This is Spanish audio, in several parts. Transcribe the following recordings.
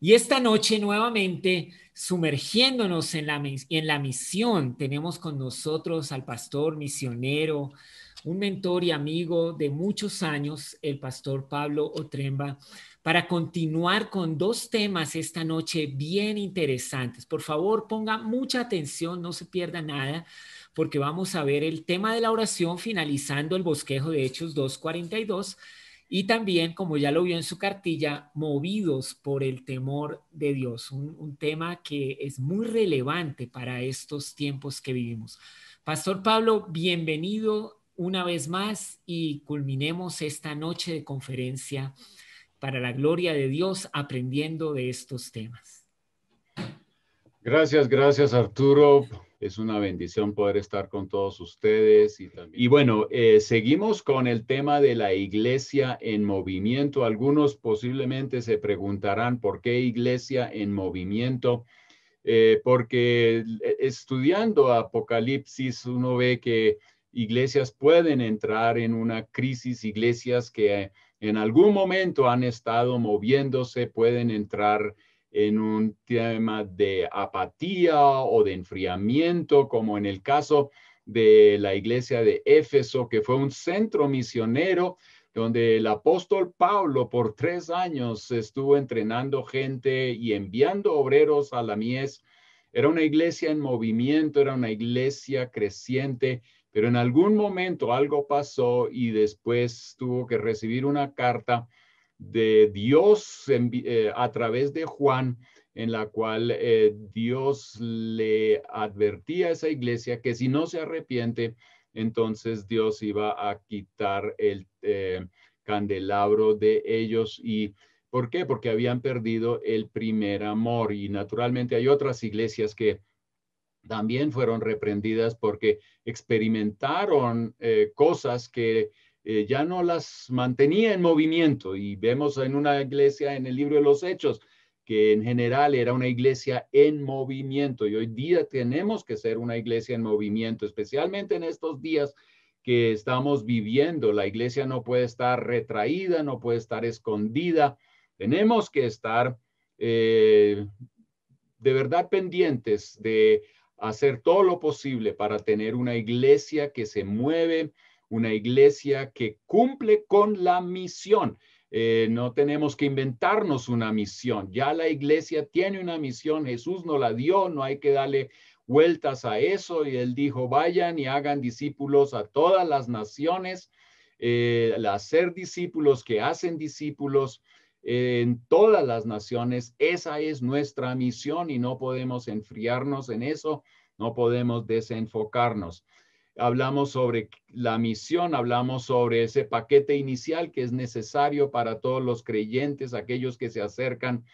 Y esta noche nuevamente, sumergiéndonos en la misión, tenemos con nosotros al pastor misionero, un mentor y amigo de muchos años, el pastor Pablo Otremba, para continuar con dos temas esta noche bien interesantes. Por favor, ponga mucha atención, no se pierda nada, porque vamos a ver el tema de la oración finalizando el bosquejo de Hechos 2:42. Y también, como ya lo vio en su cartilla, movidos por el temor de Dios, un tema que es muy relevante para estos tiempos que vivimos. Pastor Pablo, bienvenido una vez más y culminemos esta noche de conferencia para la gloria de Dios aprendiendo de estos temas. Gracias Arturo. Es una bendición poder estar con todos ustedes. Y bueno, seguimos con el tema de la iglesia en movimiento. Algunos posiblemente se preguntarán por qué iglesia en movimiento. Porque estudiando Apocalipsis uno ve que iglesias pueden entrar en una crisis, iglesias que en algún momento han estado moviéndose, pueden entrar en un tema de apatía o de enfriamiento, como en el caso de la iglesia de Éfeso, que fue un centro misionero donde el apóstol Pablo por 3 años estuvo entrenando gente y enviando obreros a la mies. Era una iglesia en movimiento, era una iglesia creciente, pero en algún momento algo pasó y después tuvo que recibir una carta de Dios a través de Juan, en la cual Dios le advertía a esa iglesia que si no se arrepiente, entonces Dios iba a quitar el candelabro de ellos. ¿Y por qué? Porque habían perdido el primer amor. Y naturalmente hay otras iglesias que también fueron reprendidas porque experimentaron cosas que ya no las mantenía en movimiento. Y vemos en una iglesia en el libro de los Hechos que en general era una iglesia en movimiento, y hoy día tenemos que ser una iglesia en movimiento, especialmente en estos días que estamos viviendo. La iglesia no puede estar retraída, no puede estar escondida. Tenemos que estar de verdad pendientes de hacer todo lo posible para tener una iglesia que se mueve, una iglesia que cumple con la misión. No tenemos que inventarnos una misión. Ya la iglesia tiene una misión, Jesús nos la dio, no hay que darle vueltas a eso. Y él dijo, vayan y hagan discípulos a todas las naciones, hacer discípulos que hacen discípulos en todas las naciones. Esa es nuestra misión y no podemos enfriarnos en eso, no podemos desenfocarnos. Hablamos sobre la misión, hablamos sobre ese paquete inicial que es necesario para todos los creyentes, aquellos que se acercan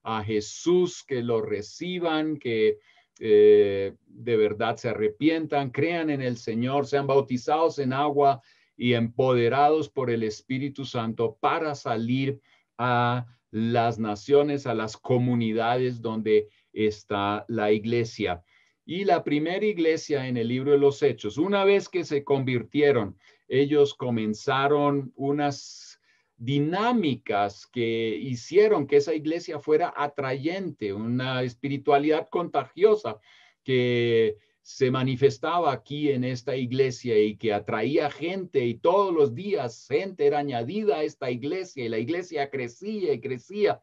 a Jesús, que lo reciban, que de verdad se arrepientan, crean en el Señor, sean bautizados en agua y empoderados por el Espíritu Santo para salir a las naciones, a las comunidades donde está la iglesia. Y la primera iglesia en el libro de los Hechos, una vez que se convirtieron, ellos comenzaron unas dinámicas que hicieron que esa iglesia fuera atrayente, una espiritualidad contagiosa que se manifestaba aquí en esta iglesia y que atraía gente, y todos los días gente era añadida a esta iglesia y la iglesia crecía y crecía.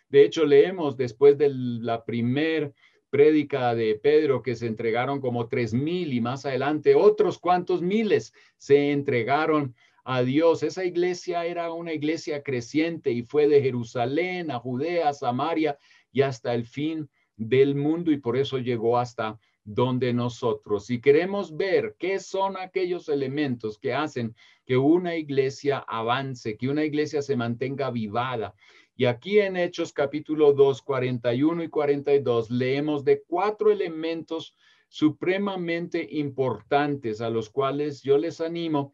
De hecho, leemos después de la primer prédica de Pedro que se entregaron como 3,000 y más adelante otros cuantos miles se entregaron a Dios. Esa iglesia era una iglesia creciente y fue de Jerusalén a Judea, Samaria y hasta el fin del mundo, y por eso llegó hasta donde nosotros. Si queremos ver qué son aquellos elementos que hacen que una iglesia avance, que una iglesia se mantenga avivada, y aquí en Hechos capítulo 2, 41 y 42 leemos de 4 elementos supremamente importantes a los cuales yo les animo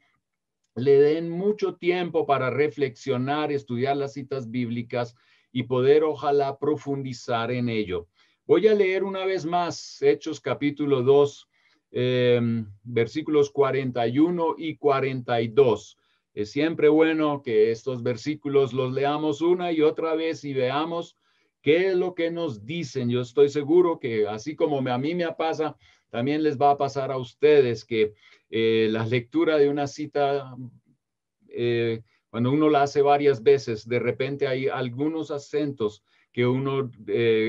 le den mucho tiempo para reflexionar, estudiar las citas bíblicas y poder ojalá profundizar en ello. Voy a leer una vez más Hechos capítulo 2, versículos 41 y 42. Es siempre bueno que estos versículos los leamos una y otra vez y veamos qué es lo que nos dicen. Yo estoy seguro que así como a mí me pasa, también les va a pasar a ustedes que la lectura de una cita, cuando uno la hace varias veces, de repente hay algunos acentos que uno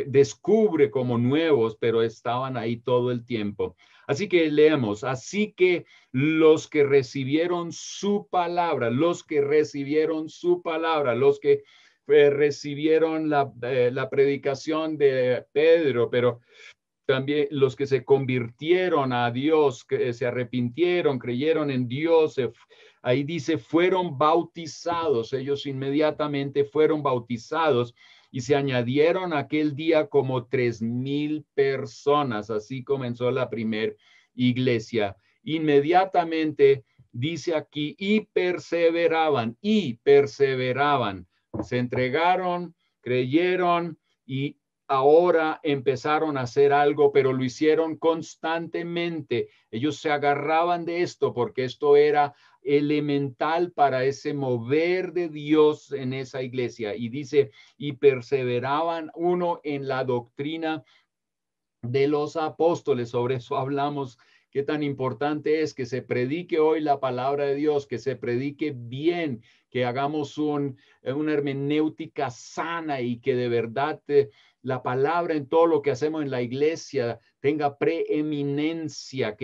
descubre como nuevos, pero estaban ahí todo el tiempo. Así que leemos, así que los que recibieron su palabra, los que recibieron su palabra, los que recibieron la predicación de Pedro, pero también los que se convirtieron a Dios, que se arrepintieron, creyeron en Dios, ahí dice, fueron bautizados, ellos inmediatamente fueron bautizados y se añadieron aquel día como 3,000 personas, así comenzó la primera iglesia. Inmediatamente dice aquí, y perseveraban, se entregaron, creyeron y ahora empezaron a hacer algo, pero lo hicieron constantemente. Ellos se agarraban de esto porque esto era elemental para ese mover de Dios en esa iglesia. Y dice, y perseveraban uno en la doctrina de los apóstoles. Sobre eso hablamos, qué tan importante es que se predique hoy la palabra de Dios, que se predique bien, que hagamos una hermenéutica sana y que de verdad la palabra en todo lo que hacemos en la iglesia tenga preeminencia,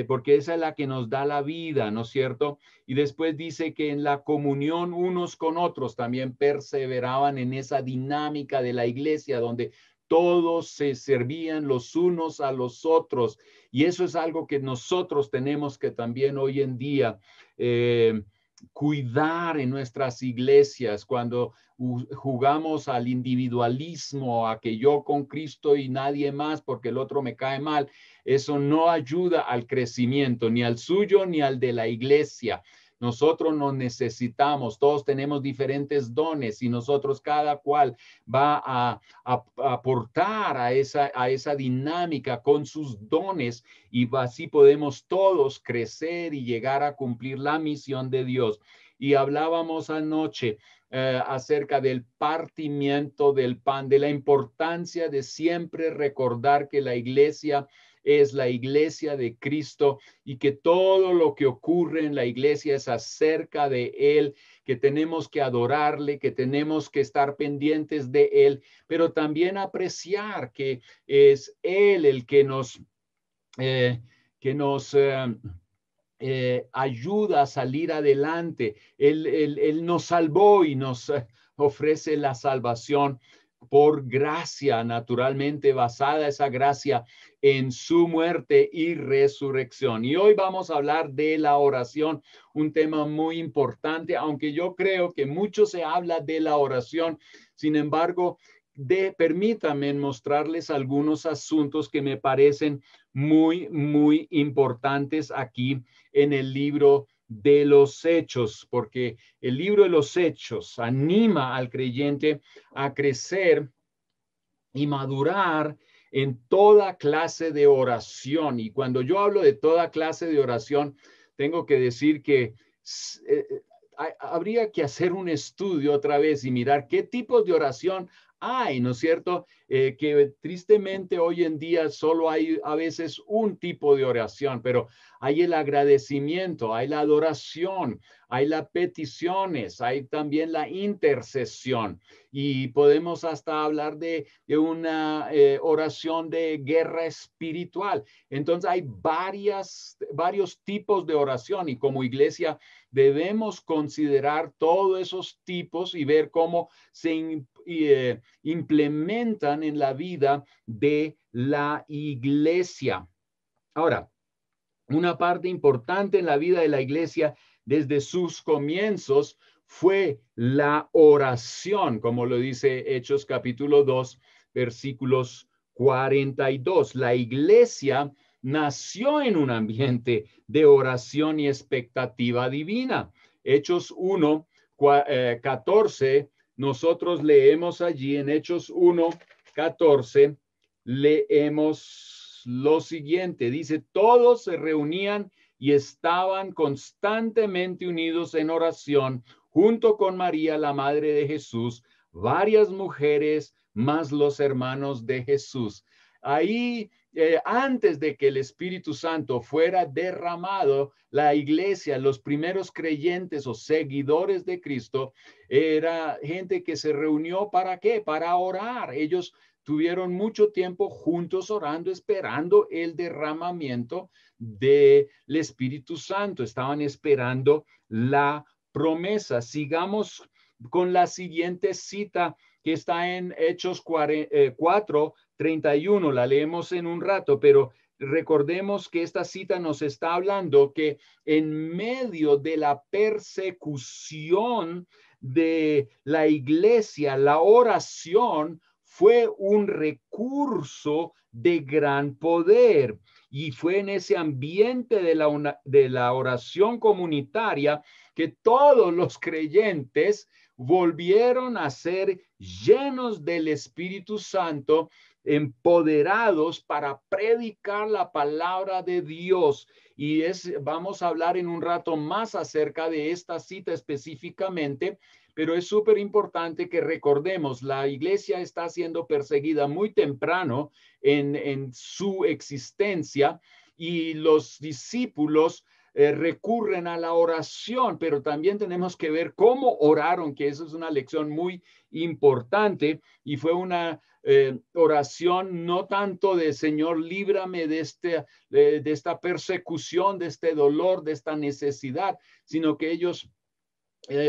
porque esa es la que nos da la vida, ¿no es cierto? Y después dice que en la comunión unos con otros también perseveraban en esa dinámica de la iglesia donde todos se servían los unos a los otros. Y eso es algo que nosotros tenemos que también hoy en día cuidar en nuestras iglesias cuando jugamos al individualismo, a que yo con Cristo y nadie más porque el otro me cae mal. Eso no ayuda al crecimiento, ni al suyo ni al de la iglesia. Nosotros nos necesitamos, todos tenemos diferentes dones y nosotros cada cual va a aportar a esa dinámica con sus dones y así podemos todos crecer y llegar a cumplir la misión de Dios. Y hablábamos anoche acerca del partimiento del pan, de la importancia de siempre recordar que la iglesia es la iglesia de Cristo y que todo lo que ocurre en la iglesia es acerca de Él, que tenemos que adorarle, que tenemos que estar pendientes de Él, pero también apreciar que es Él el que nos ayuda a salir adelante. Él nos salvó y nos ofrece la salvación por gracia, naturalmente basada esa gracia en su muerte y resurrección. Y hoy vamos a hablar de la oración, un tema muy importante, aunque yo creo que mucho se habla de la oración. Sin embargo, permítanme mostrarles algunos asuntos que me parecen muy, muy importantes aquí en el libro de los Hechos, porque el libro de los Hechos anima al creyente a crecer y madurar en toda clase de oración. Y cuando yo hablo de toda clase de oración, tengo que decir que habría que hacer un estudio otra vez y mirar qué tipos de oración hay, ¿no es cierto? Que tristemente hoy en día solo hay a veces un tipo de oración, pero hay el agradecimiento, hay la adoración, hay las peticiones, hay también la intercesión y podemos hasta hablar de una oración de guerra espiritual. Entonces hay varios tipos de oración y como iglesia debemos considerar todos esos tipos y ver cómo se implementan en la vida de la iglesia. Ahora, una parte importante en la vida de la iglesia desde sus comienzos fue la oración, como lo dice Hechos capítulo 2, versículos 42. La iglesia nació en un ambiente de oración y expectativa divina. Hechos 1, 14, nosotros leemos allí en Hechos 1, 14, leemos lo siguiente. Dice, todos se reunían y estaban constantemente unidos en oración junto con María, la madre de Jesús, varias mujeres, más los hermanos de Jesús. Ahí, antes de que el Espíritu Santo fuera derramado, la iglesia, los primeros creyentes o seguidores de Cristo, era gente que se reunió ¿para qué? Para orar. Ellos tuvieron mucho tiempo juntos orando, esperando el derramamiento del Espíritu Santo. Estaban esperando la promesa. Sigamos con la siguiente cita que está en Hechos 4:31. La leemos en un rato, pero recordemos que esta cita nos está hablando que en medio de la persecución de la iglesia, la oración fue un recurso de gran poder. Y fue en ese ambiente de la oración comunitaria que todos los creyentes volvieron a ser llenos del Espíritu Santo, empoderados para predicar la palabra de Dios. Y vamos a hablar en un rato más acerca de esta cita específicamente, pero es súper importante que recordemos, la iglesia está siendo perseguida muy temprano en su existencia, y los discípulos recurren a la oración, pero también tenemos que ver cómo oraron, que eso es una lección muy importante, y fue una oración no tanto de Señor, líbrame de esta persecución, de este dolor, de esta necesidad, sino que ellos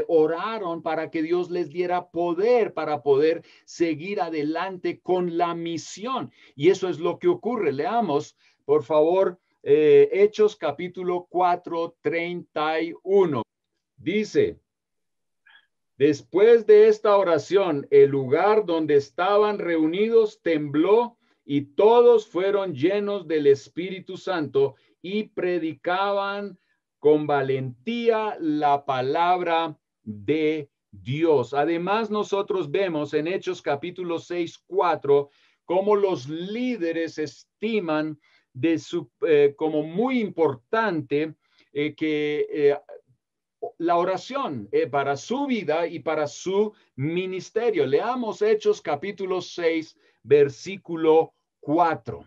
oraron para que Dios les diera poder para poder seguir adelante con la misión. Y eso es lo que ocurre. Leamos, por favor, Hechos capítulo 4:31. Dice, después de esta oración, el lugar donde estaban reunidos tembló y todos fueron llenos del Espíritu Santo y predicaban con valentía la palabra de Dios. Además, nosotros vemos en Hechos capítulo 6:4 cómo los líderes estiman como muy importante que la oración para su vida y para su ministerio. Leamos Hechos capítulo 6, versículo 4.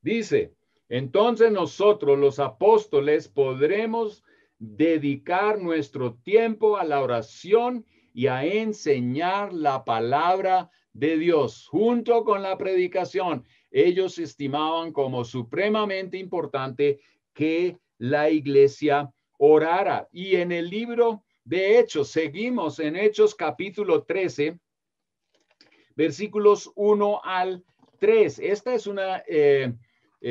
Dice, entonces nosotros los apóstoles podremos dedicar nuestro tiempo a la oración y a enseñar la palabra de Dios junto con la predicación. Ellos estimaban como supremamente importante que la iglesia orara. Y en el libro de Hechos, seguimos en Hechos capítulo 13, versículos 1 al 3. Esta es una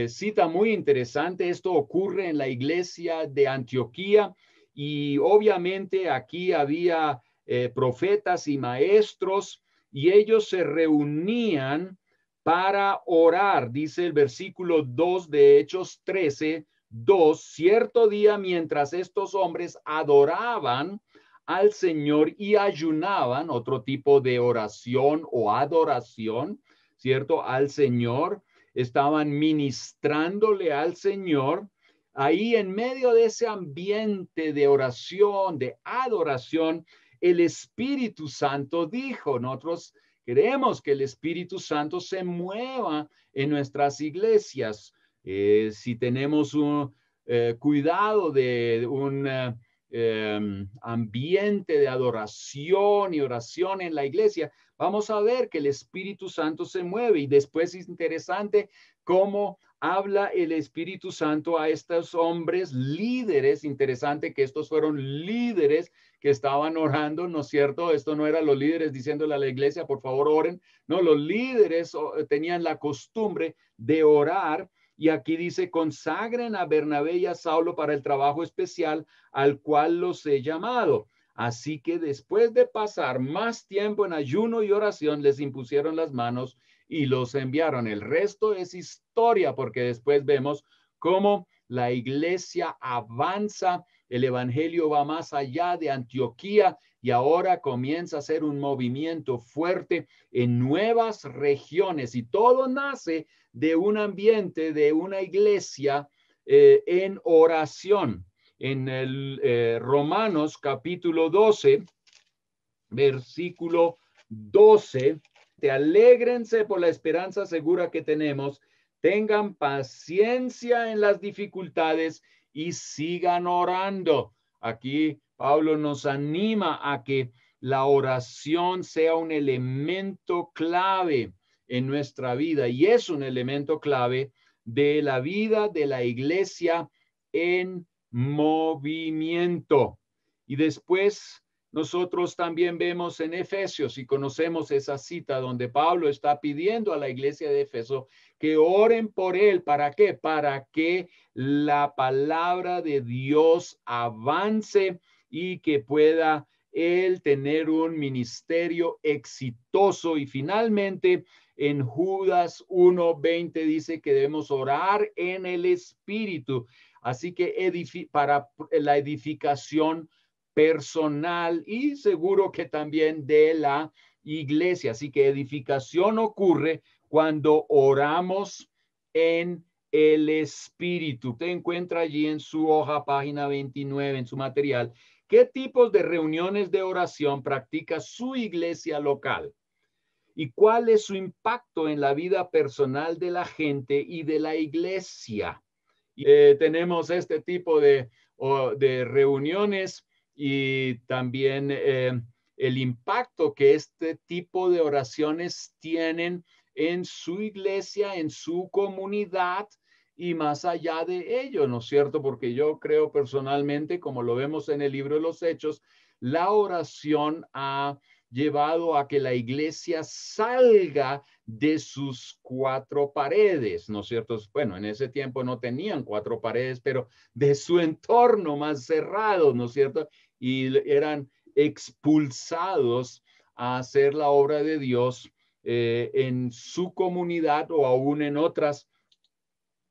cita muy interesante. Esto ocurre en la iglesia de Antioquía, y obviamente aquí había profetas y maestros, y ellos se reunían para orar. Dice el versículo 2 de Hechos 13:2, cierto día mientras estos hombres adoraban al Señor y ayunaban, otro tipo de oración o adoración, ¿cierto? Al Señor, estaban ministrándole al Señor. Ahí en medio de ese ambiente de oración, de adoración, el Espíritu Santo dijo. Nosotros queremos que el Espíritu Santo se mueva en nuestras iglesias. Si tenemos un cuidado de un ambiente de adoración y oración en la iglesia, vamos a ver que el Espíritu Santo se mueve. Y después es interesante cómo habla el Espíritu Santo a estos hombres líderes. Interesante que estos fueron líderes que estaban orando, ¿no es cierto? Esto no eran los líderes diciéndole a la iglesia, por favor, oren. No, los líderes tenían la costumbre de orar. Y aquí dice, consagren a Bernabé y a Saulo para el trabajo especial al cual los he llamado. Así que después de pasar más tiempo en ayuno y oración, les impusieron las manos y los enviaron. El resto es historia, porque después vemos cómo la iglesia avanza el evangelio va más allá de Antioquía y ahora comienza a ser un movimiento fuerte en nuevas regiones, y todo nace de un ambiente, de una iglesia en oración. En el Romanos capítulo 12, versículo 12, alégrense por la esperanza segura que tenemos, tengan paciencia en las dificultades y sigan orando. Aquí Pablo nos anima a que la oración sea un elemento clave en nuestra vida, y es un elemento clave de la vida de la iglesia en movimiento. Y después nosotros también vemos en Efesios y conocemos esa cita donde Pablo está pidiendo a la iglesia de Éfeso que oren por él. ¿Para qué? Para que la palabra de Dios avance y que pueda él tener un ministerio exitoso. Y finalmente, en Judas 1:20 dice que debemos orar en el Espíritu. Así que para la edificación personal y seguro que también de la iglesia. Así que edificación ocurre cuando oramos en el Espíritu. Usted encuentra allí en su hoja, página 29, en su material, qué tipos de reuniones de oración practica su iglesia local y cuál es su impacto en la vida personal de la gente y de la iglesia. Tenemos este tipo de reuniones y también el impacto que este tipo de oraciones tienen en su iglesia, en su comunidad y más allá de ello, ¿no es cierto? Porque yo creo personalmente, como lo vemos en el libro de los Hechos, la oración ha llevado a que la iglesia salga de sus cuatro paredes, ¿no es cierto? Bueno, en ese tiempo no tenían cuatro paredes, pero de su entorno más cerrado, ¿no es cierto? Y eran expulsados a hacer la obra de Dios en su comunidad o aún en otras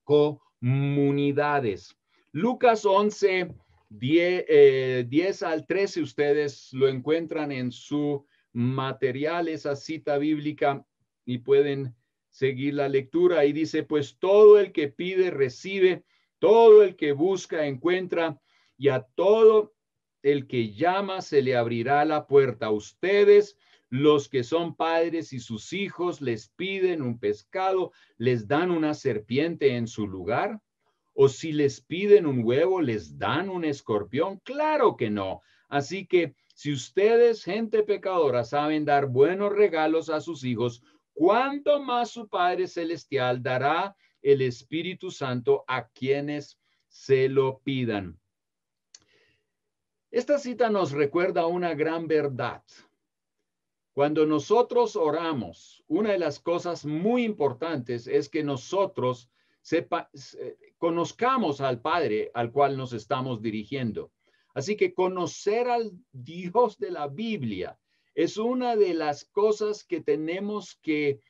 comunidades. Lucas 11, 10 al 13, ustedes lo encuentran en su material, esa cita bíblica, y pueden seguir la lectura. Y dice, pues todo el que pide, recibe, todo el que busca, encuentra, y a todo el que llama, se le abrirá la puerta. A ustedes, los que son padres y sus hijos les piden un pescado, ¿les dan una serpiente en su lugar? ¿O si les piden un huevo, les dan un escorpión? Claro que no. Así que si ustedes, gente pecadora, saben dar buenos regalos a sus hijos, ¿cuánto más su Padre Celestial dará el Espíritu Santo a quienes se lo pidan? Esta cita nos recuerda una gran verdad. Cuando nosotros oramos, una de las cosas muy importantes es que nosotros conozcamos al Padre al cual nos estamos dirigiendo. Así que conocer al Dios de la Biblia es una de las cosas que tenemos que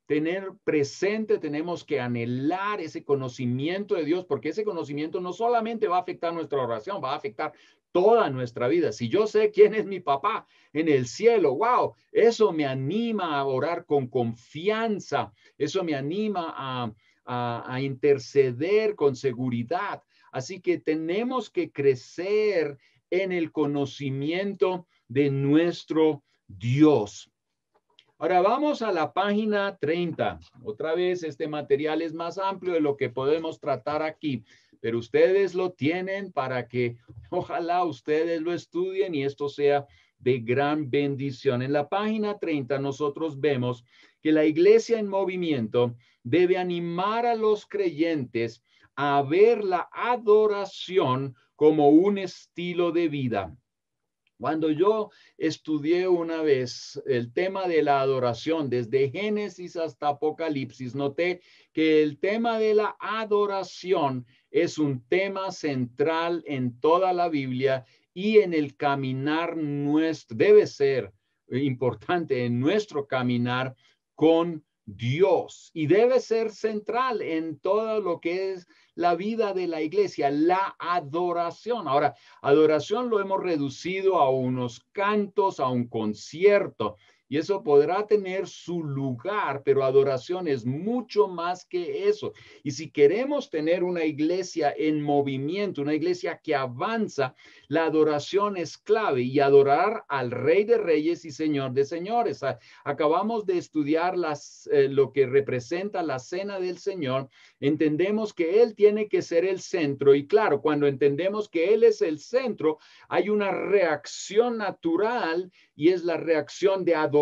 tener presente, tenemos que anhelar ese conocimiento de Dios, porque ese conocimiento no solamente va a afectar nuestra oración, va a afectar toda nuestra vida. Si yo sé quién es mi papá en el cielo, wow, eso me anima a orar con confianza, eso me anima a interceder con seguridad. Así que tenemos que crecer en el conocimiento de nuestro Dios. Ahora vamos a la página 30. Otra vez, este material es más amplio de lo que podemos tratar aquí, pero ustedes lo tienen para que ojalá ustedes lo estudien y esto sea de gran bendición. En la página 30 nosotros vemos que la iglesia en movimiento debe animar a los creyentes a ver la adoración como un estilo de vida. Cuando yo estudié una vez el tema de la adoración, desde Génesis hasta Apocalipsis, noté que el tema de la adoración es un tema central en toda la Biblia y en el caminar nuestro, debe ser importante en nuestro caminar con Dios y debe ser central en todo lo que es la vida de la iglesia, la adoración. Ahora, adoración lo hemos reducido a unos cantos, a un concierto, y eso podrá tener su lugar, pero adoración es mucho más que eso. Y si queremos tener una iglesia en movimiento, una iglesia que avanza, la adoración es clave y adorar al Rey de Reyes y Señor de Señores. Acabamos de estudiar lo que representa la cena del Señor. Entendemos que Él tiene que ser el centro y claro, cuando entendemos que Él es el centro, hay una reacción natural y es la reacción de adorarle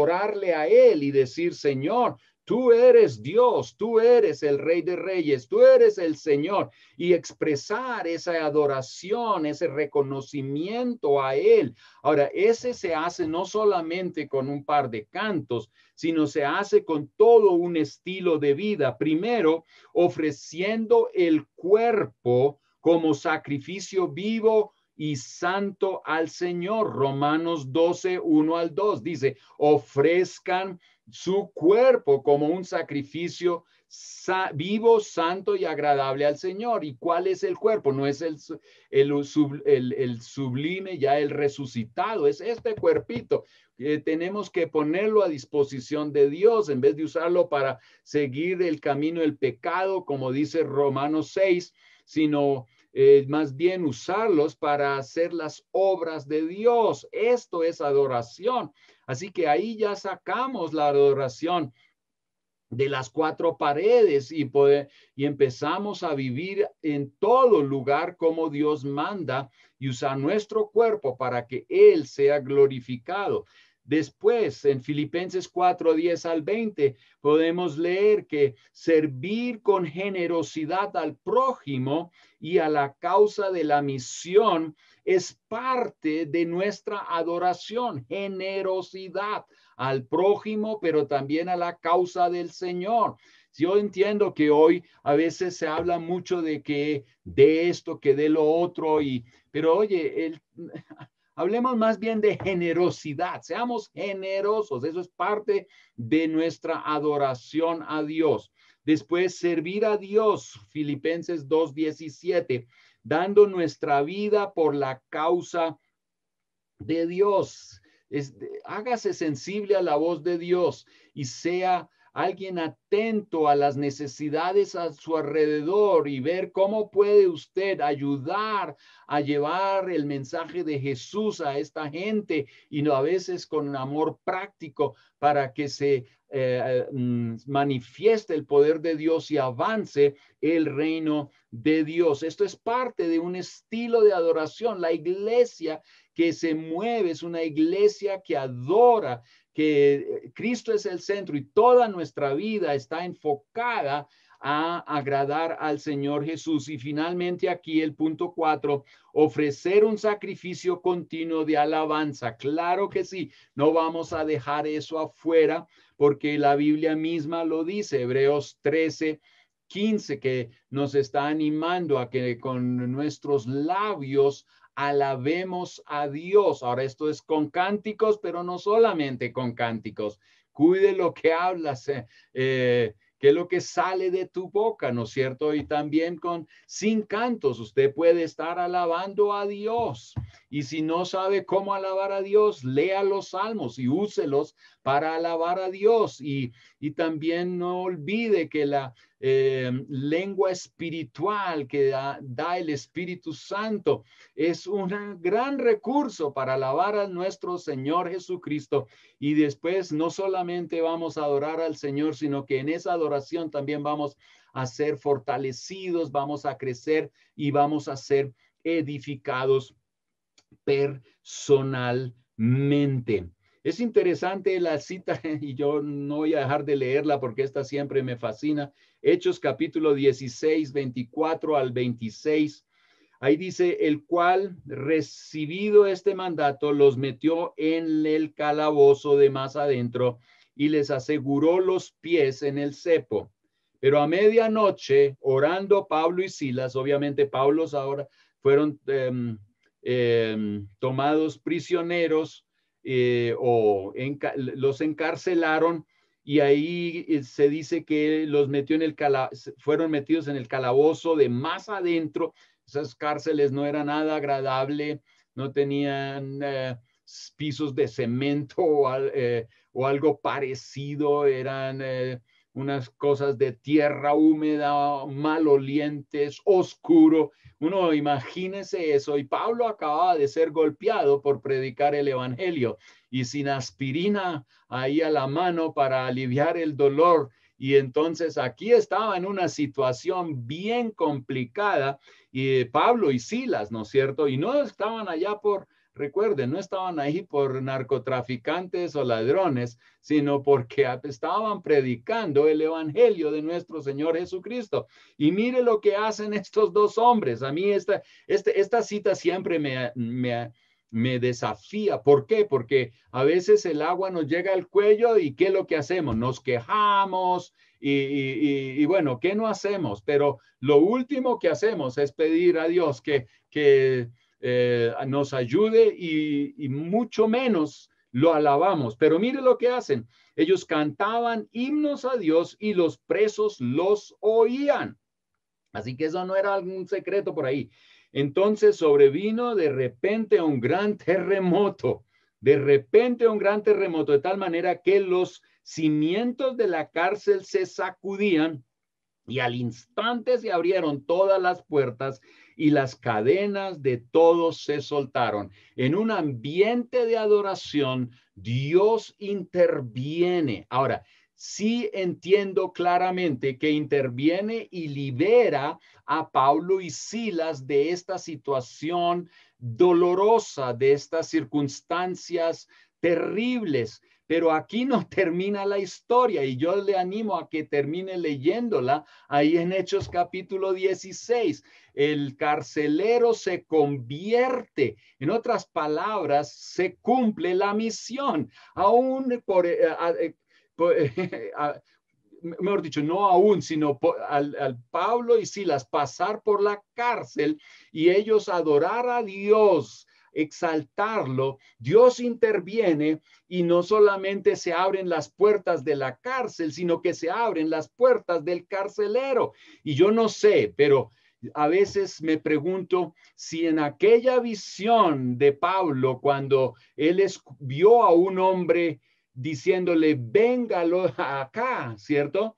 a Él y decir, Señor, tú eres Dios, tú eres el Rey de Reyes, tú eres el Señor, y expresar esa adoración, ese reconocimiento a Él. Ahora, ese se hace no solamente con un par de cantos, sino se hace con todo un estilo de vida. Primero, ofreciendo el cuerpo como sacrificio vivo y santo al Señor. Romanos 12, 1 al 2 dice, ofrezcan su cuerpo como un sacrificio vivo, santo y agradable al Señor. ¿Y cuál es el cuerpo? No es el sublime, ya el resucitado, es este cuerpito. Tenemos que ponerlo a disposición de Dios en vez de usarlo para seguir el camino del pecado, como dice Romanos 6, sino más bien usarlos para hacer las obras de Dios. Esto es adoración. Así que ahí ya sacamos la adoración de las cuatro paredes y empezamos a vivir en todo lugar como Dios manda y usar nuestro cuerpo para que Él sea glorificado. Después, en Filipenses 4, 10 al 20, podemos leer que servir con generosidad al prójimo y a la causa de la misión es parte de nuestra adoración, generosidad al prójimo, pero también a la causa del Señor. Yo entiendo que hoy a veces se habla mucho de que de esto, que de lo otro, pero oye, hablemos más bien de generosidad, seamos generosos, eso es parte de nuestra adoración a Dios. Después, servir a Dios, Filipenses 2:17, dando nuestra vida por la causa de Dios. Hágase sensible a la voz de Dios y sea alguien atento a las necesidades a su alrededor y ver cómo puede usted ayudar a llevar el mensaje de Jesús a esta gente y a veces con amor práctico para que se manifieste el poder de Dios y avance el reino de Dios. Esto es parte de un estilo de adoración. La iglesia que se mueve es una iglesia que adora, que Cristo es el centro y toda nuestra vida está enfocada a agradar al Señor Jesús. Y finalmente aquí el punto 4, ofrecer un sacrificio continuo de alabanza. Claro que sí, no vamos a dejar eso afuera porque la Biblia misma lo dice, Hebreos 13:15, que nos está animando a que con nuestros labios alabemos a Dios. Ahora, esto es con cánticos, pero no solamente con cánticos. Cuide lo que hablas, que es lo que sale de tu boca, ¿no es cierto? Y también sin cantos, usted puede estar alabando a Dios. Y si no sabe cómo alabar a Dios, lea los salmos y úselos para alabar a Dios. Y también no olvide que la lengua espiritual que da el Espíritu Santo es un gran recurso para alabar a nuestro Señor Jesucristo. Y después no solamente vamos a adorar al Señor, sino que en esa adoración también vamos a ser fortalecidos, vamos a crecer y vamos a ser edificados personalmente. Es interesante la cita y yo no voy a dejar de leerla porque esta siempre me fascina. Hechos capítulo 16, 24 al 26. Ahí dice, el cual recibido este mandato los metió en el calabozo de más adentro y les aseguró los pies en el cepo. Pero a medianoche, orando Pablo y Silas, obviamente Pablo ahora fueron tomados prisioneros los encarcelaron y ahí se dice que los metió en el fueron metidos en el calabozo de más adentro. Esas cárceles no eran nada agradable, no tenían pisos de cemento o algo parecido, eran unas cosas de tierra húmeda, malolientes, oscuro. Uno imagínese eso, y Pablo acababa de ser golpeado por predicar el evangelio y sin aspirina ahí a la mano para aliviar el dolor. Y entonces aquí estaba en una situación bien complicada, y Pablo y Silas, ¿no es cierto? Y no estaban allá recuerden, no estaban ahí por narcotraficantes o ladrones, sino porque estaban predicando el evangelio de nuestro Señor Jesucristo. Y mire lo que hacen estos dos hombres. A mí esta cita siempre me desafía. ¿Por qué? Porque a veces el agua nos llega al cuello y ¿qué es lo que hacemos? Nos quejamos y bueno, ¿qué no hacemos? Pero lo último que hacemos es pedir a Dios que nos ayude y mucho menos lo alabamos. Pero mire lo que hacen. Ellos cantaban himnos a Dios y los presos los oían. Así que eso no era algún secreto por ahí. Entonces sobrevino de repente un gran terremoto, de tal manera que los cimientos de la cárcel se sacudían y al instante se abrieron todas las puertas y las cadenas de todos se soltaron. En un ambiente de adoración, Dios interviene. Ahora, sí entiendo claramente que interviene y libera a Pablo y Silas de esta situación dolorosa, de estas circunstancias terribles. Pero aquí no termina la historia y yo le animo a que termine leyéndola ahí en Hechos capítulo 16. El carcelero se convierte, en otras palabras, se cumple la misión, aún mejor dicho, no aún, sino al Pablo y Silas pasar por la cárcel y ellos adorar a Dios, exaltarlo, Dios interviene y no solamente se abren las puertas de la cárcel, sino que se abren las puertas del carcelero. Y yo no sé, pero a veces me pregunto si en aquella visión de Pablo, cuando él vio a un hombre diciéndole, véngalo acá, ¿cierto?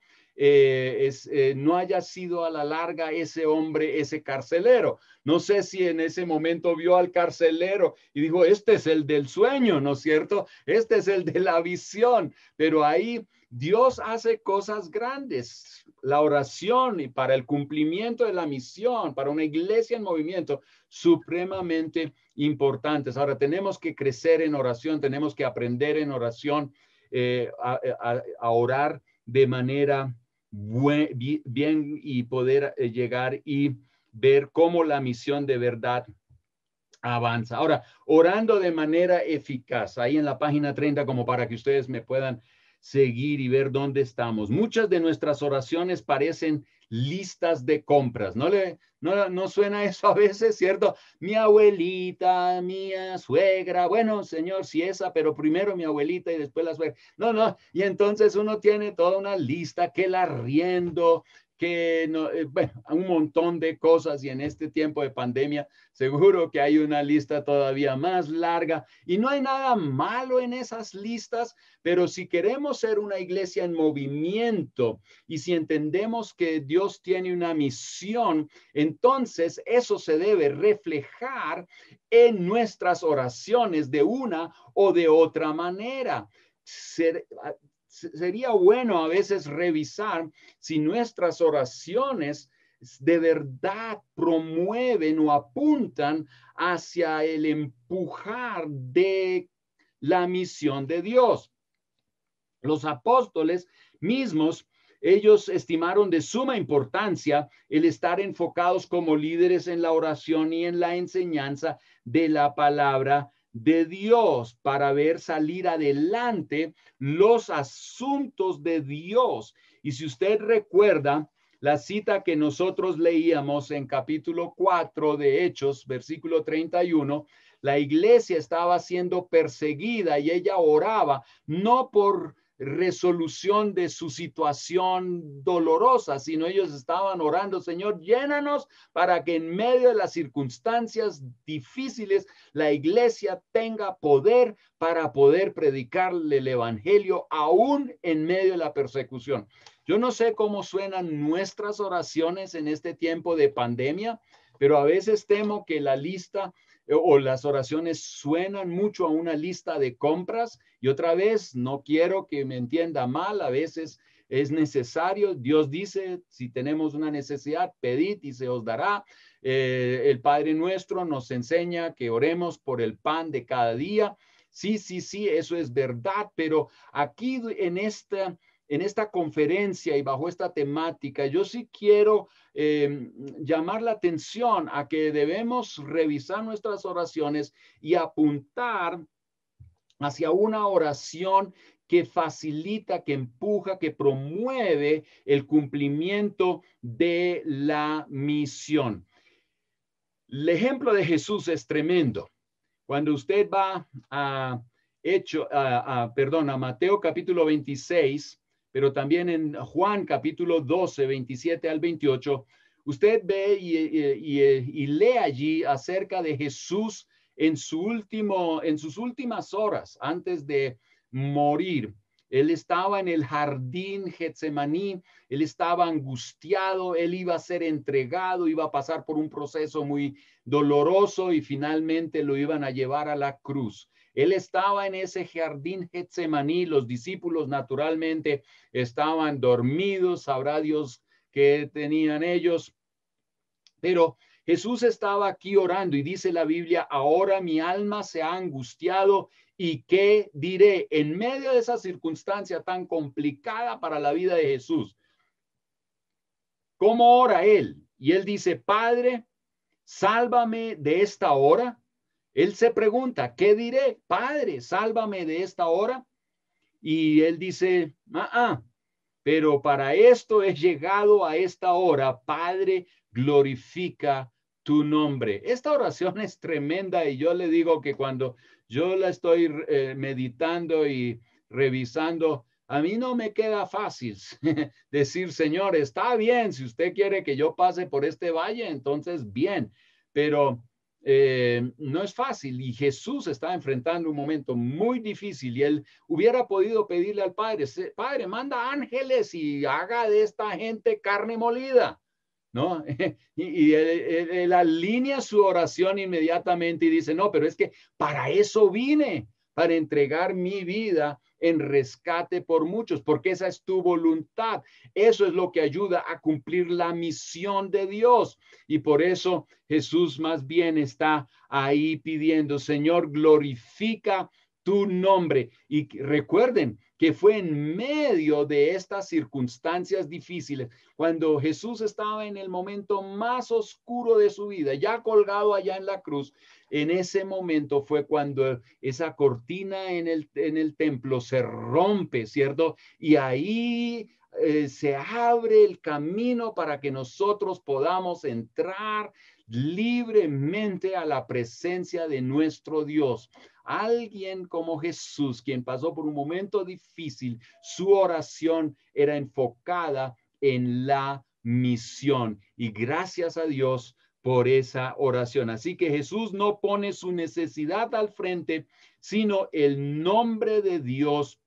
No haya sido a la larga ese hombre, ese carcelero. No sé si en ese momento vio al carcelero y dijo, este es el del sueño, ¿no es cierto? Este es el de la visión, pero ahí Dios hace cosas grandes. La oración y para el cumplimiento de la misión, para una iglesia en movimiento, supremamente importantes. Ahora tenemos que crecer en oración, tenemos que aprender en oración, a orar de manera bien y poder llegar y ver cómo la misión de verdad avanza. Ahora, orando de manera eficaz, ahí en la página 30, como para que ustedes me puedan seguir y ver dónde estamos. Muchas de nuestras oraciones parecen listas de compras. ¿No suena eso a veces, cierto? Mi abuelita, mi suegra, bueno, señor, sí esa, pero primero mi abuelita y después la suegra. No, y entonces uno tiene toda una lista, que el arriendo, que no, bueno, un montón de cosas, y en este tiempo de pandemia seguro que hay una lista todavía más larga y no hay nada malo en esas listas, pero si queremos ser una iglesia en movimiento y si entendemos que Dios tiene una misión, entonces eso se debe reflejar en nuestras oraciones de una o de otra manera. Sería bueno a veces revisar si nuestras oraciones de verdad promueven o apuntan hacia el empujar de la misión de Dios. Los apóstoles mismos, ellos estimaron de suma importancia el estar enfocados como líderes en la oración y en la enseñanza de la palabra de Dios para ver salir adelante los asuntos de Dios. Y si usted recuerda la cita que nosotros leíamos en capítulo 4 de Hechos, versículo 31, la iglesia estaba siendo perseguida y ella oraba no por resolución de su situación dolorosa, sino ellos estaban orando, Señor, llénanos para que en medio de las circunstancias difíciles la iglesia tenga poder para poder predicarle el evangelio aún en medio de la persecución. Yo no sé cómo suenan nuestras oraciones en este tiempo de pandemia, pero a veces temo que la lista o las oraciones suenan mucho a una lista de compras, y otra vez no quiero que me entienda mal, a veces es necesario. Dios dice, si tenemos una necesidad, pedid y se os dará. El Padre Nuestro nos enseña que oremos por el pan de cada día. Sí, eso es verdad, pero aquí en esta conferencia y bajo esta temática, yo sí quiero llamar la atención a que debemos revisar nuestras oraciones y apuntar hacia una oración que facilita, que empuja, que promueve el cumplimiento de la misión. El ejemplo de Jesús es tremendo. Cuando usted va a Mateo capítulo 26, pero también en Juan capítulo 12, 27 al 28, usted ve y lee allí acerca de Jesús en sus últimas horas antes de morir. Él estaba en el jardín Getsemaní, él estaba angustiado, él iba a ser entregado, iba a pasar por un proceso muy doloroso y finalmente lo iban a llevar a la cruz. Él estaba en ese jardín Getsemaní, los discípulos naturalmente estaban dormidos, sabrá Dios qué tenían ellos, pero Jesús estaba aquí orando y dice la Biblia, ahora mi alma se ha angustiado y qué diré en medio de esa circunstancia tan complicada para la vida de Jesús. ¿Cómo ora él? Y él dice, Padre, sálvame de esta hora. Él se pregunta, ¿qué diré? Padre, sálvame de esta hora. Y él dice, pero para esto he llegado a esta hora. Padre, glorifica tu nombre. Esta oración es tremenda y yo le digo que cuando yo la estoy meditando y revisando, a mí no me queda fácil decir, Señor, está bien, si usted quiere que yo pase por este valle, entonces bien, pero no es fácil y Jesús está enfrentando un momento muy difícil y él hubiera podido pedirle al Padre, Padre, manda ángeles y haga de esta gente carne molida, ¿no? Y él alinea su oración inmediatamente y dice, no, pero es que para eso vine, para entregar mi vida en rescate por muchos, porque esa es tu voluntad. Eso es lo que ayuda a cumplir la misión de Dios. Y por eso Jesús más bien está ahí pidiendo, Señor, glorifica tu nombre. Y recuerden que fue en medio de estas circunstancias difíciles, cuando Jesús estaba en el momento más oscuro de su vida, ya colgado allá en la cruz, en ese momento fue cuando esa cortina en el templo se rompe, ¿cierto? Y ahí se abre el camino para que nosotros podamos entrar libremente a la presencia de nuestro Dios. Alguien como Jesús, quien pasó por un momento difícil, su oración era enfocada en la misión. Y gracias a Dios por esa oración. Así que Jesús no pone su necesidad al frente, sino el nombre de Dios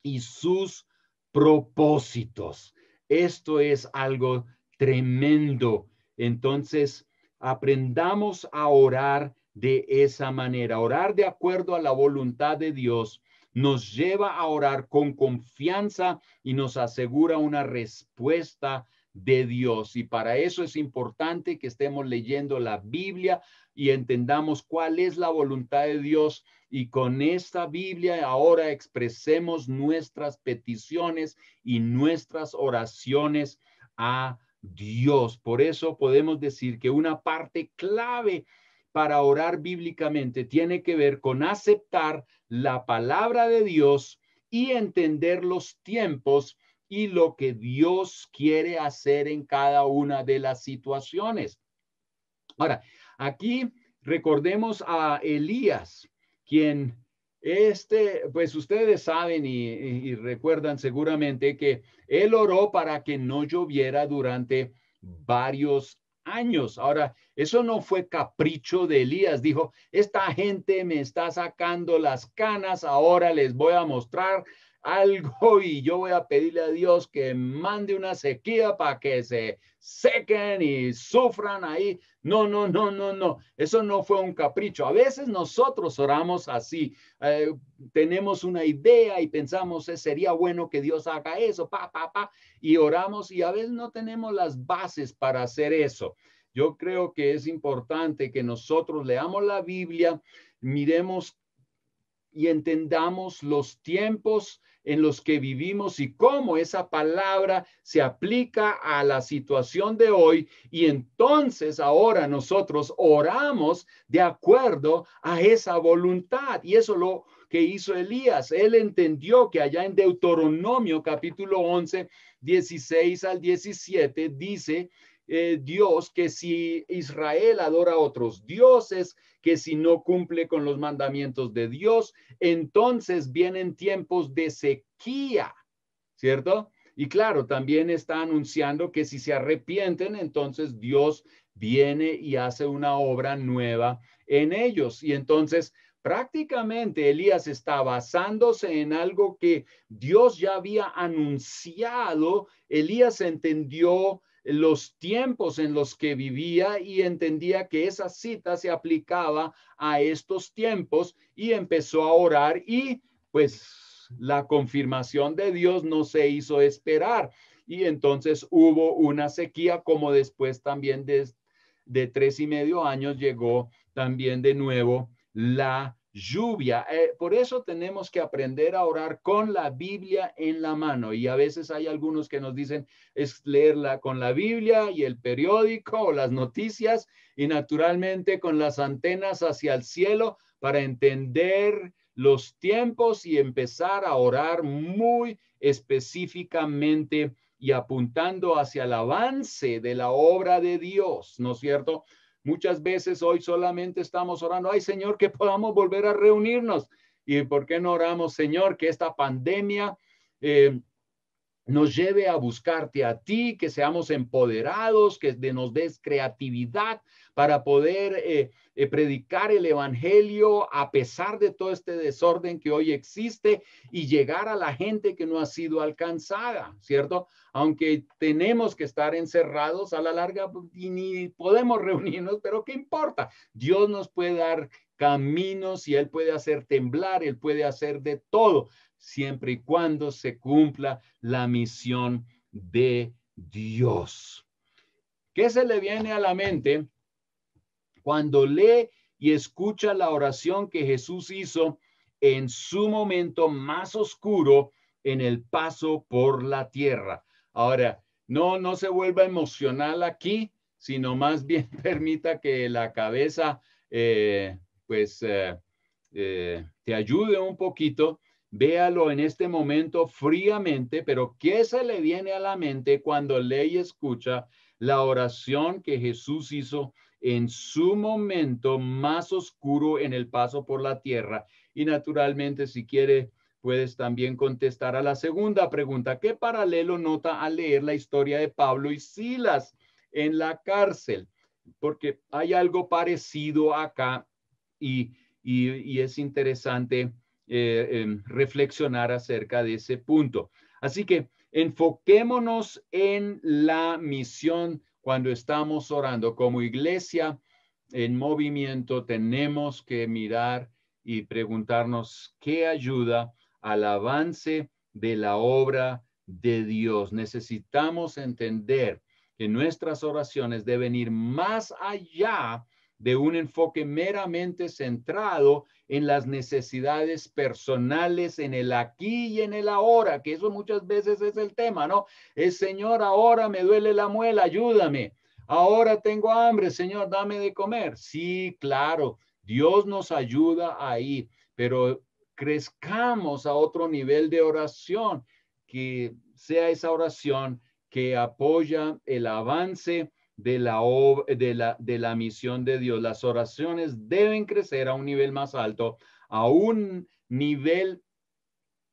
y sus propósitos. Esto es algo tremendo. Entonces, aprendamos a orar de esa manera. Orar de acuerdo a la voluntad de Dios nos lleva a orar con confianza y nos asegura una respuesta de Dios. Y para eso es importante que estemos leyendo la Biblia y entendamos cuál es la voluntad de Dios. Y con esta Biblia ahora expresemos nuestras peticiones y nuestras oraciones a Dios. Por eso podemos decir que una parte clave para orar bíblicamente tiene que ver con aceptar la palabra de Dios y entender los tiempos y lo que Dios quiere hacer en cada una de las situaciones. Ahora, aquí recordemos a Elías, quien Pues ustedes saben y recuerdan seguramente que él oró para que no lloviera durante varios años. Ahora, eso no fue capricho de Elías. Dijo, esta gente me está sacando las canas, ahora les voy a mostrar algo y yo voy a pedirle a Dios que mande una sequía para que se sequen y sufran ahí. No, no, no, no, no. Eso no fue un capricho. A veces nosotros oramos así. Eh, Tenemos una idea y pensamos, sería bueno que Dios haga eso, y oramos y a veces no tenemos las bases para hacer eso. Yo creo que es importante que nosotros leamos la Biblia, miremos y entendamos los tiempos en los que vivimos y cómo esa palabra se aplica a la situación de hoy. Y entonces ahora nosotros oramos de acuerdo a esa voluntad. Y eso lo que hizo Elías. Él entendió que allá en Deuteronomio capítulo 11, 16 al 17 dice Dios que si Israel adora a otros dioses, que si no cumple con los mandamientos de Dios, entonces vienen tiempos de sequía, ¿cierto? Y claro, también está anunciando que si se arrepienten, entonces Dios viene y hace una obra nueva en ellos. Y entonces prácticamente Elías está basándose en algo que Dios ya había anunciado. Elías entendió los tiempos en los que vivía y entendía que esa cita se aplicaba a estos tiempos y empezó a orar y pues la confirmación de Dios no se hizo esperar y entonces hubo una sequía como después también de 3,5 años llegó también de nuevo la lluvia. Por eso tenemos que aprender a orar con la Biblia en la mano y a veces hay algunos que nos dicen es leerla con la Biblia y el periódico o las noticias y naturalmente con las antenas hacia el cielo para entender los tiempos y empezar a orar muy específicamente y apuntando hacia el avance de la obra de Dios, ¿no es cierto? Muchas veces hoy solamente estamos orando, ay Señor, que podamos volver a reunirnos. ¿Y por qué no oramos, Señor, que esta pandemia nos lleve a buscarte a ti, que seamos empoderados, que nos des creatividad para poder predicar el evangelio a pesar de todo este desorden que hoy existe y llegar a la gente que no ha sido alcanzada, ¿cierto? Aunque tenemos que estar encerrados a la larga y ni podemos reunirnos, pero ¿qué importa? Dios nos puede dar caminos y Él puede hacer temblar, Él puede hacer de todo siempre y cuando se cumpla la misión de Dios. ¿Qué se le viene a la mente cuando lee y escucha la oración que Jesús hizo en su momento más oscuro en el paso por la tierra? Ahora, no se vuelva emocional aquí, sino más bien permita que la cabeza te ayude un poquito. Véalo en este momento fríamente, pero ¿qué se le viene a la mente cuando lee y escucha la oración que Jesús hizo en su momento más oscuro en el paso por la tierra? Y naturalmente, si quiere, puedes también contestar a la segunda pregunta. ¿Qué paralelo nota al leer la historia de Pablo y Silas en la cárcel? Porque hay algo parecido acá y es interesante reflexionar acerca de ese punto. Así que enfoquémonos en la misión cuando estamos orando. Como iglesia en movimiento tenemos que mirar y preguntarnos qué ayuda al avance de la obra de Dios. Necesitamos entender que nuestras oraciones deben ir más allá de un enfoque meramente centrado en las necesidades personales, en el aquí y en el ahora, que eso muchas veces es el tema, ¿no? Es, Señor, ahora me duele la muela, ayúdame. Ahora tengo hambre, Señor, dame de comer. Sí, claro, Dios nos ayuda ahí, pero crezcamos a otro nivel de oración, que sea esa oración que apoya el avance de la misión de Dios. Las oraciones deben crecer a un nivel más alto, aún nivel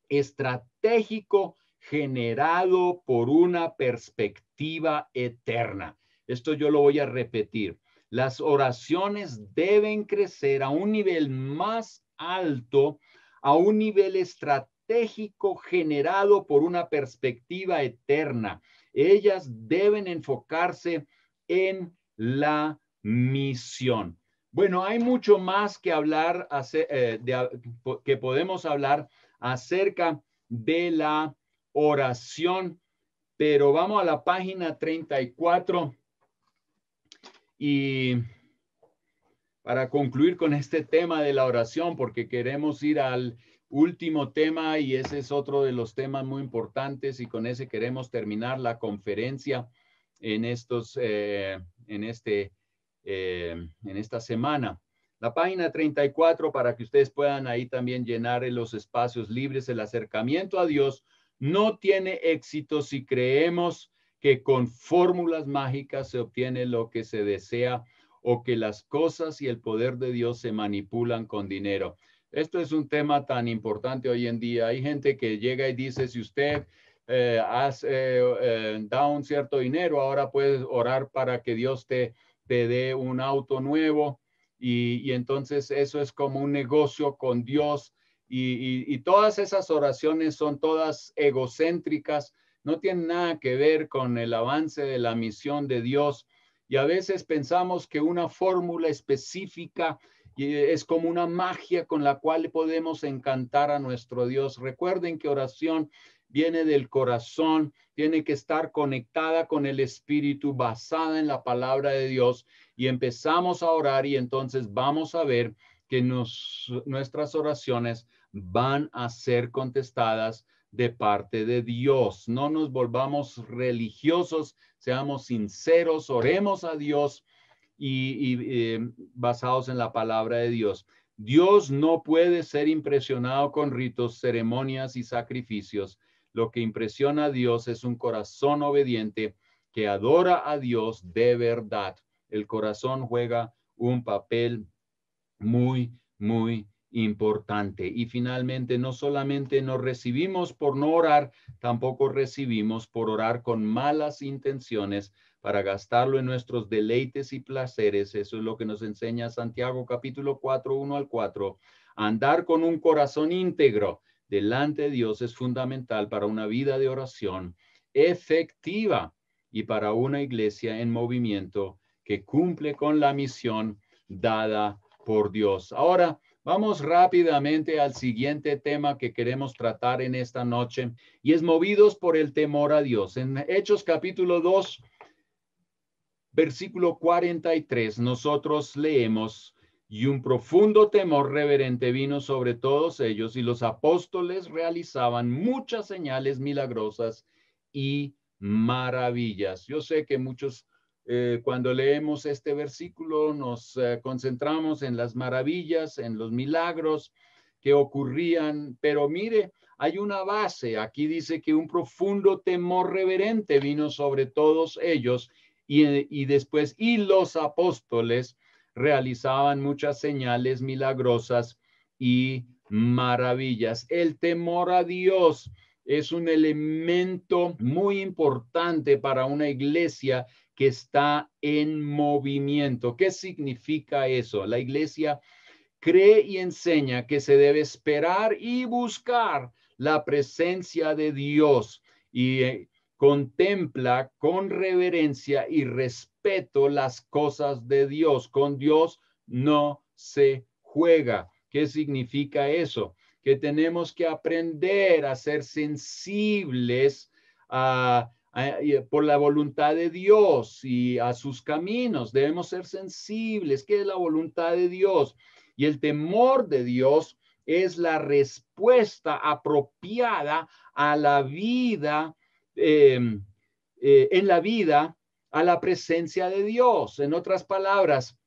estratégico generado por una perspectiva eterna. Esto yo lo voy a repetir. Las oraciones deben crecer a un nivel más alto, a un nivel estratégico generado por una perspectiva eterna. Ellas deben enfocarse en la misión. Bueno, hay mucho más que hablar, que podemos hablar acerca de la oración, pero vamos a la página 34 y para concluir con este tema de la oración, porque queremos ir al último tema y ese es otro de los temas muy importantes y con ese queremos terminar la conferencia en esta semana. La página 34 para que ustedes puedan ahí también llenar los espacios libres. El acercamiento a Dios no tiene éxito si creemos que con fórmulas mágicas se obtiene lo que se desea o que las cosas y el poder de Dios se manipulan con dinero. Esto es un tema tan importante hoy en día. Hay gente que llega y dice, si usted da un cierto dinero, ahora puedes orar para que Dios te dé un auto nuevo. Y entonces eso es como un negocio con Dios. Y todas esas oraciones son todas egocéntricas, no tienen nada que ver con el avance de la misión de Dios. Y a veces pensamos que una fórmula específica es como una magia con la cual podemos encantar a nuestro Dios. Recuerden que oración viene del corazón, tiene que estar conectada con el Espíritu, basada en la palabra de Dios. Y empezamos a orar y entonces vamos a ver que nuestras oraciones van a ser contestadas de parte de Dios. No nos volvamos religiosos, seamos sinceros, oremos a Dios y basados en la palabra de Dios. Dios no puede ser impresionado con ritos, ceremonias y sacrificios. Lo que impresiona a Dios es un corazón obediente que adora a Dios de verdad. El corazón juega un papel muy, muy importante. Y finalmente, no solamente nos recibimos por no orar, tampoco recibimos por orar con malas intenciones para gastarlo en nuestros deleites y placeres. Eso es lo que nos enseña Santiago capítulo 4, 1 al 4. Andar con un corazón íntegro delante de Dios es fundamental para una vida de oración efectiva y para una iglesia en movimiento que cumple con la misión dada por Dios. Ahora vamos rápidamente al siguiente tema que queremos tratar en esta noche y es movidos por el temor a Dios. En Hechos capítulo 2, versículo 43, nosotros leemos, y un profundo temor reverente vino sobre todos ellos y los apóstoles realizaban muchas señales milagrosas y maravillas. Yo sé que muchos cuando leemos este versículo nos concentramos en las maravillas, en los milagros que ocurrían, pero mire, hay una base. Aquí dice que un profundo temor reverente vino sobre todos ellos y después, y los apóstoles realizaban muchas señales milagrosas y maravillas. El temor a Dios es un elemento muy importante para una iglesia que está en movimiento. ¿Qué significa eso? La iglesia cree y enseña que se debe esperar y buscar la presencia de Dios y contempla con reverencia y respeto las cosas de Dios. Con Dios no se juega. ¿Qué significa eso? Que tenemos que aprender a ser sensibles por la voluntad de Dios y a sus caminos. Debemos ser sensibles. ¿Qué es la voluntad de Dios? Y el temor de Dios es la respuesta apropiada a la vida, en la vida, a la presencia de Dios. En otras palabras,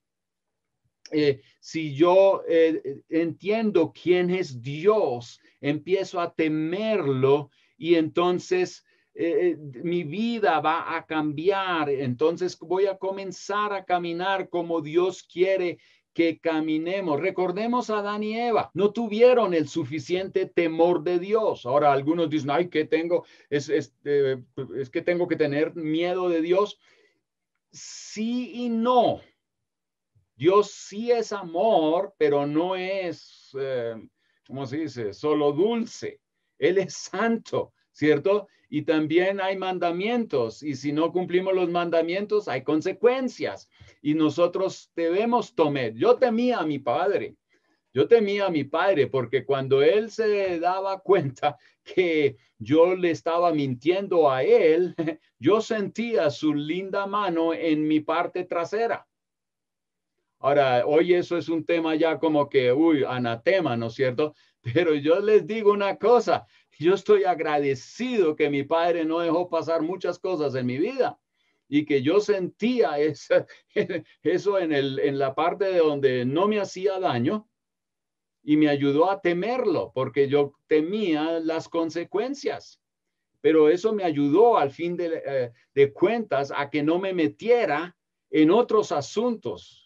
si yo entiendo quién es Dios, empiezo a temerlo y entonces mi vida va a cambiar. Entonces voy a comenzar a caminar como Dios quiere que caminemos. Recordemos a Adán y Eva, no tuvieron el suficiente temor de Dios. Ahora algunos dicen, ay, ¿qué tengo? Es que tengo que tener miedo de Dios. Sí y no. Dios sí es amor, pero no es, ¿cómo se dice? Solo dulce. Él es santo, ¿cierto? Y también hay mandamientos. Y si no cumplimos los mandamientos, hay consecuencias. Y nosotros debemos tomar. Yo temía a mi padre. Yo temía a mi padre porque cuando él se daba cuenta que yo le estaba mintiendo a él, yo sentía su linda mano en mi parte trasera. Ahora, hoy eso es un tema ya como que, anatema, ¿no es cierto? Pero yo les digo una cosa, yo estoy agradecido que mi padre no dejó pasar muchas cosas en mi vida y que yo sentía eso en la parte de donde no me hacía daño y me ayudó a temerlo porque yo temía las consecuencias. Pero eso me ayudó al fin de cuentas a que no me metiera en otros asuntos.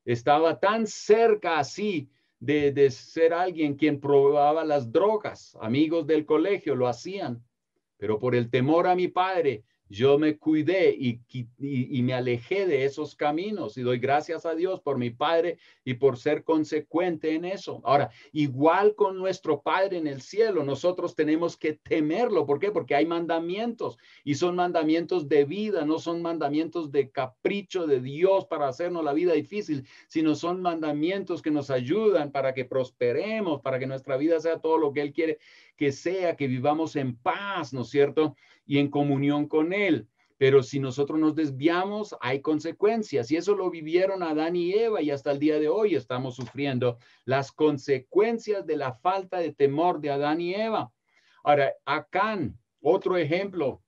Estaba tan cerca así de ser alguien quien probaba las drogas. Amigos del colegio lo hacían, pero por el temor a mi padre, yo me cuidé y me alejé de esos caminos y doy gracias a Dios por mi padre y por ser consecuente en eso. Ahora, igual con nuestro Padre en el cielo, nosotros tenemos que temerlo. ¿Por qué? Porque hay mandamientos y son mandamientos de vida, no son mandamientos de capricho de Dios para hacernos la vida difícil, sino son mandamientos que nos ayudan para que prosperemos, para que nuestra vida sea todo lo que Él quiere que sea, que vivamos en paz, ¿no es cierto? Y en comunión con Él. Pero si nosotros nos desviamos, hay consecuencias. Y eso lo vivieron Adán y Eva y hasta el día de hoy estamos sufriendo las consecuencias de la falta de temor de Adán y Eva. Ahora, Acán, otro ejemplo,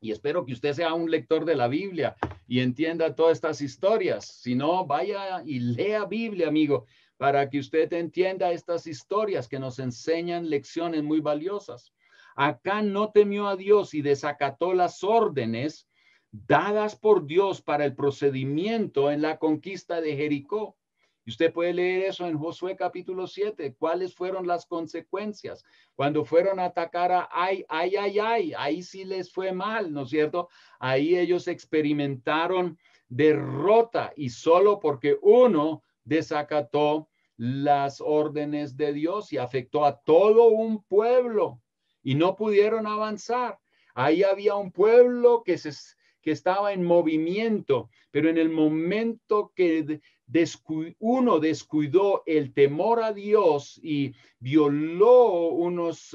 y espero que usted sea un lector de la Biblia y entienda todas estas historias. Si no, vaya y lea Biblia, amigo, para que usted entienda estas historias que nos enseñan lecciones muy valiosas. Acán no temió a Dios y desacató las órdenes dadas por Dios para el procedimiento en la conquista de Jericó. Y usted puede leer eso en Josué capítulo 7. ¿Cuáles fueron las consecuencias? Cuando fueron a atacar a Ai, ahí sí les fue mal, ¿no es cierto? Ahí ellos experimentaron derrota y solo porque uno desacató las órdenes de Dios y afectó a todo un pueblo y no pudieron avanzar. Ahí había un pueblo que estaba en movimiento, pero en el momento que uno descuidó el temor a Dios y violó unos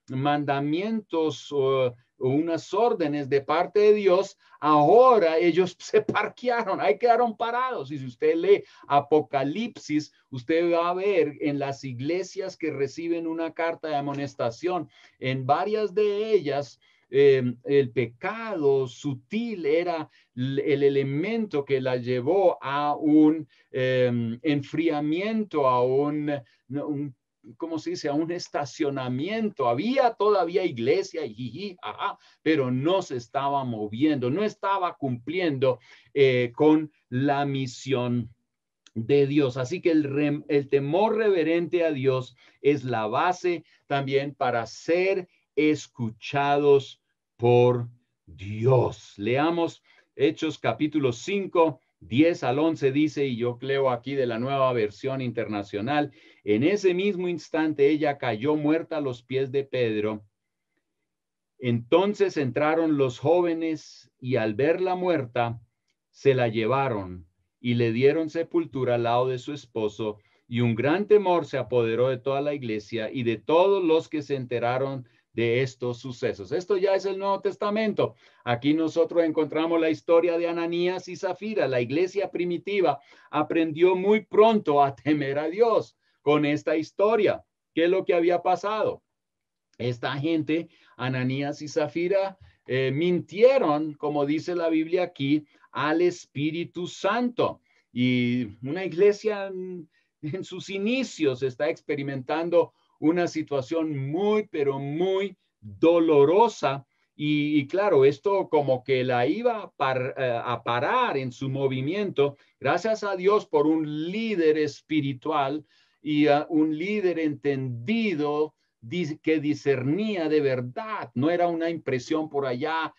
mandamientos o unas órdenes de parte de Dios, ahora ellos se parquearon, ahí quedaron parados. Y si usted lee Apocalipsis, usted va a ver en las iglesias que reciben una carta de amonestación, en varias de ellas, el pecado sutil era el elemento que la llevó a un enfriamiento, a un ¿cómo se dice? A un estacionamiento. Había todavía iglesia, pero no se estaba moviendo, no estaba cumpliendo con la misión de Dios. Así que el temor reverente a Dios es la base también para ser escuchados por Dios. Leamos Hechos capítulo 5, 10 al 11 dice, y yo leo aquí de la Nueva Versión Internacional, en ese mismo instante ella cayó muerta a los pies de Pedro. Entonces entraron los jóvenes y al verla muerta, se la llevaron y le dieron sepultura al lado de su esposo, y un gran temor se apoderó de toda la iglesia y de todos los que se enteraron de estos sucesos. Esto ya es el Nuevo Testamento. Aquí nosotros encontramos la historia de Ananías y Zafira. La iglesia primitiva aprendió muy pronto a temer a Dios con esta historia. ¿Qué es lo que había pasado? Esta gente, Ananías y Zafira, mintieron, como dice la Biblia aquí, al Espíritu Santo. Y una iglesia en sus inicios está experimentando una situación muy, pero muy dolorosa Y claro, esto como que la iba a parar en su movimiento, gracias a Dios por un líder espiritual y un líder entendido que discernía de verdad. No era una impresión por allá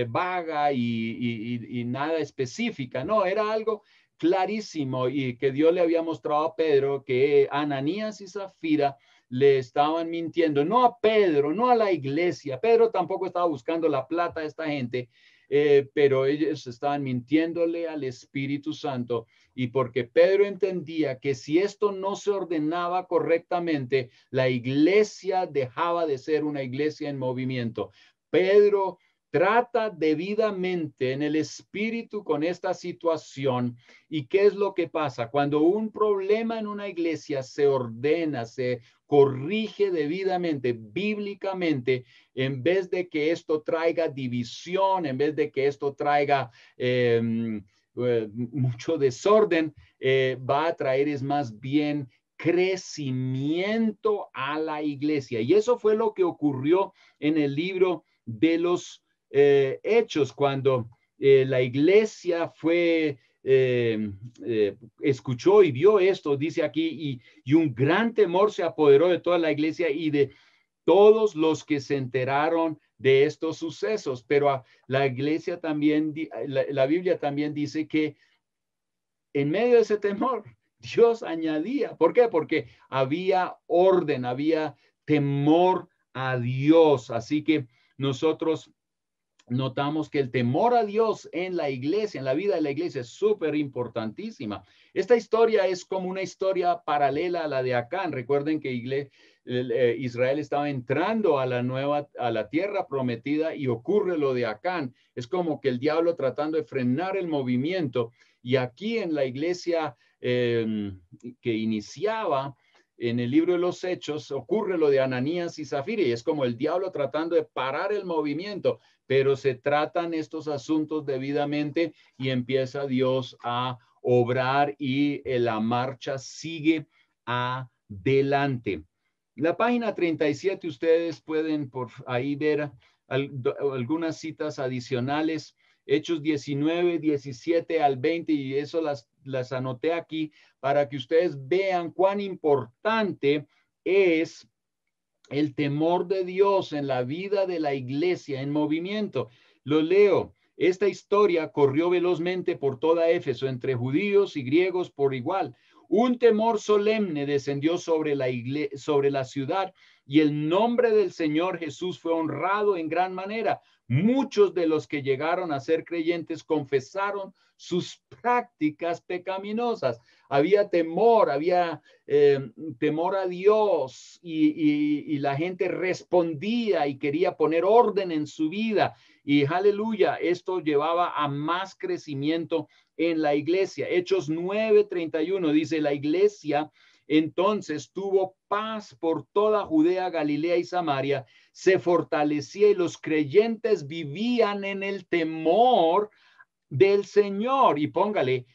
vaga y nada específica, no, era algo clarísimo y que Dios le había mostrado a Pedro que Ananías y Zafira le estaban mintiendo, no a Pedro, no a la iglesia. Pedro tampoco estaba buscando la plata de esta gente, pero ellos estaban mintiéndole al Espíritu Santo, y porque Pedro entendía que si esto no se ordenaba correctamente, la iglesia dejaba de ser una iglesia en movimiento. Pedro trata debidamente en el espíritu con esta situación. ¿Y qué es lo que pasa? Cuando un problema en una iglesia se ordena, se corrige debidamente, bíblicamente, en vez de que esto traiga división, en vez de que esto traiga mucho desorden, va a traer es más bien crecimiento a la iglesia. Y eso fue lo que ocurrió en el libro de los Hechos, cuando la iglesia fue escuchó y vio esto, dice aquí, y un gran temor se apoderó de toda la iglesia y de todos los que se enteraron de estos sucesos. Pero la iglesia también, la Biblia también dice que en medio de ese temor, Dios añadía. ¿Por qué? Porque había orden, había temor a Dios. Así que nosotros notamos que el temor a Dios en la iglesia, en la vida de la iglesia, es súper importantísima. Esta historia es como una historia paralela a la de Acán. Recuerden que Israel estaba entrando a la tierra prometida y ocurre lo de Acán. Es como que el diablo tratando de frenar el movimiento. Y aquí en la iglesia que iniciaba en el libro de los Hechos, ocurre lo de Ananías y Zafira, y es como el diablo tratando de parar el movimiento, pero se tratan estos asuntos debidamente y empieza Dios a obrar y la marcha sigue adelante. La página 37, ustedes pueden por ahí ver algunas citas adicionales. Hechos 19, 17 al 20, y eso las anoté aquí para que ustedes vean cuán importante es el temor de Dios en la vida de la iglesia en movimiento. Lo leo. Esta historia corrió velozmente por toda Éfeso, entre judíos y griegos por igual. Un temor solemne descendió sobre la ciudad, y el nombre del Señor Jesús fue honrado en gran manera. Muchos de los que llegaron a ser creyentes confesaron sus prácticas pecaminosas. Había temor, había temor a Dios, y la gente respondía y quería poner orden en su vida. Y aleluya, esto llevaba a más crecimiento en la iglesia. Hechos 9:31 dice: la iglesia entonces tuvo paz por toda Judea, Galilea y Samaria, se fortalecía y los creyentes vivían en el temor del Señor. Y póngale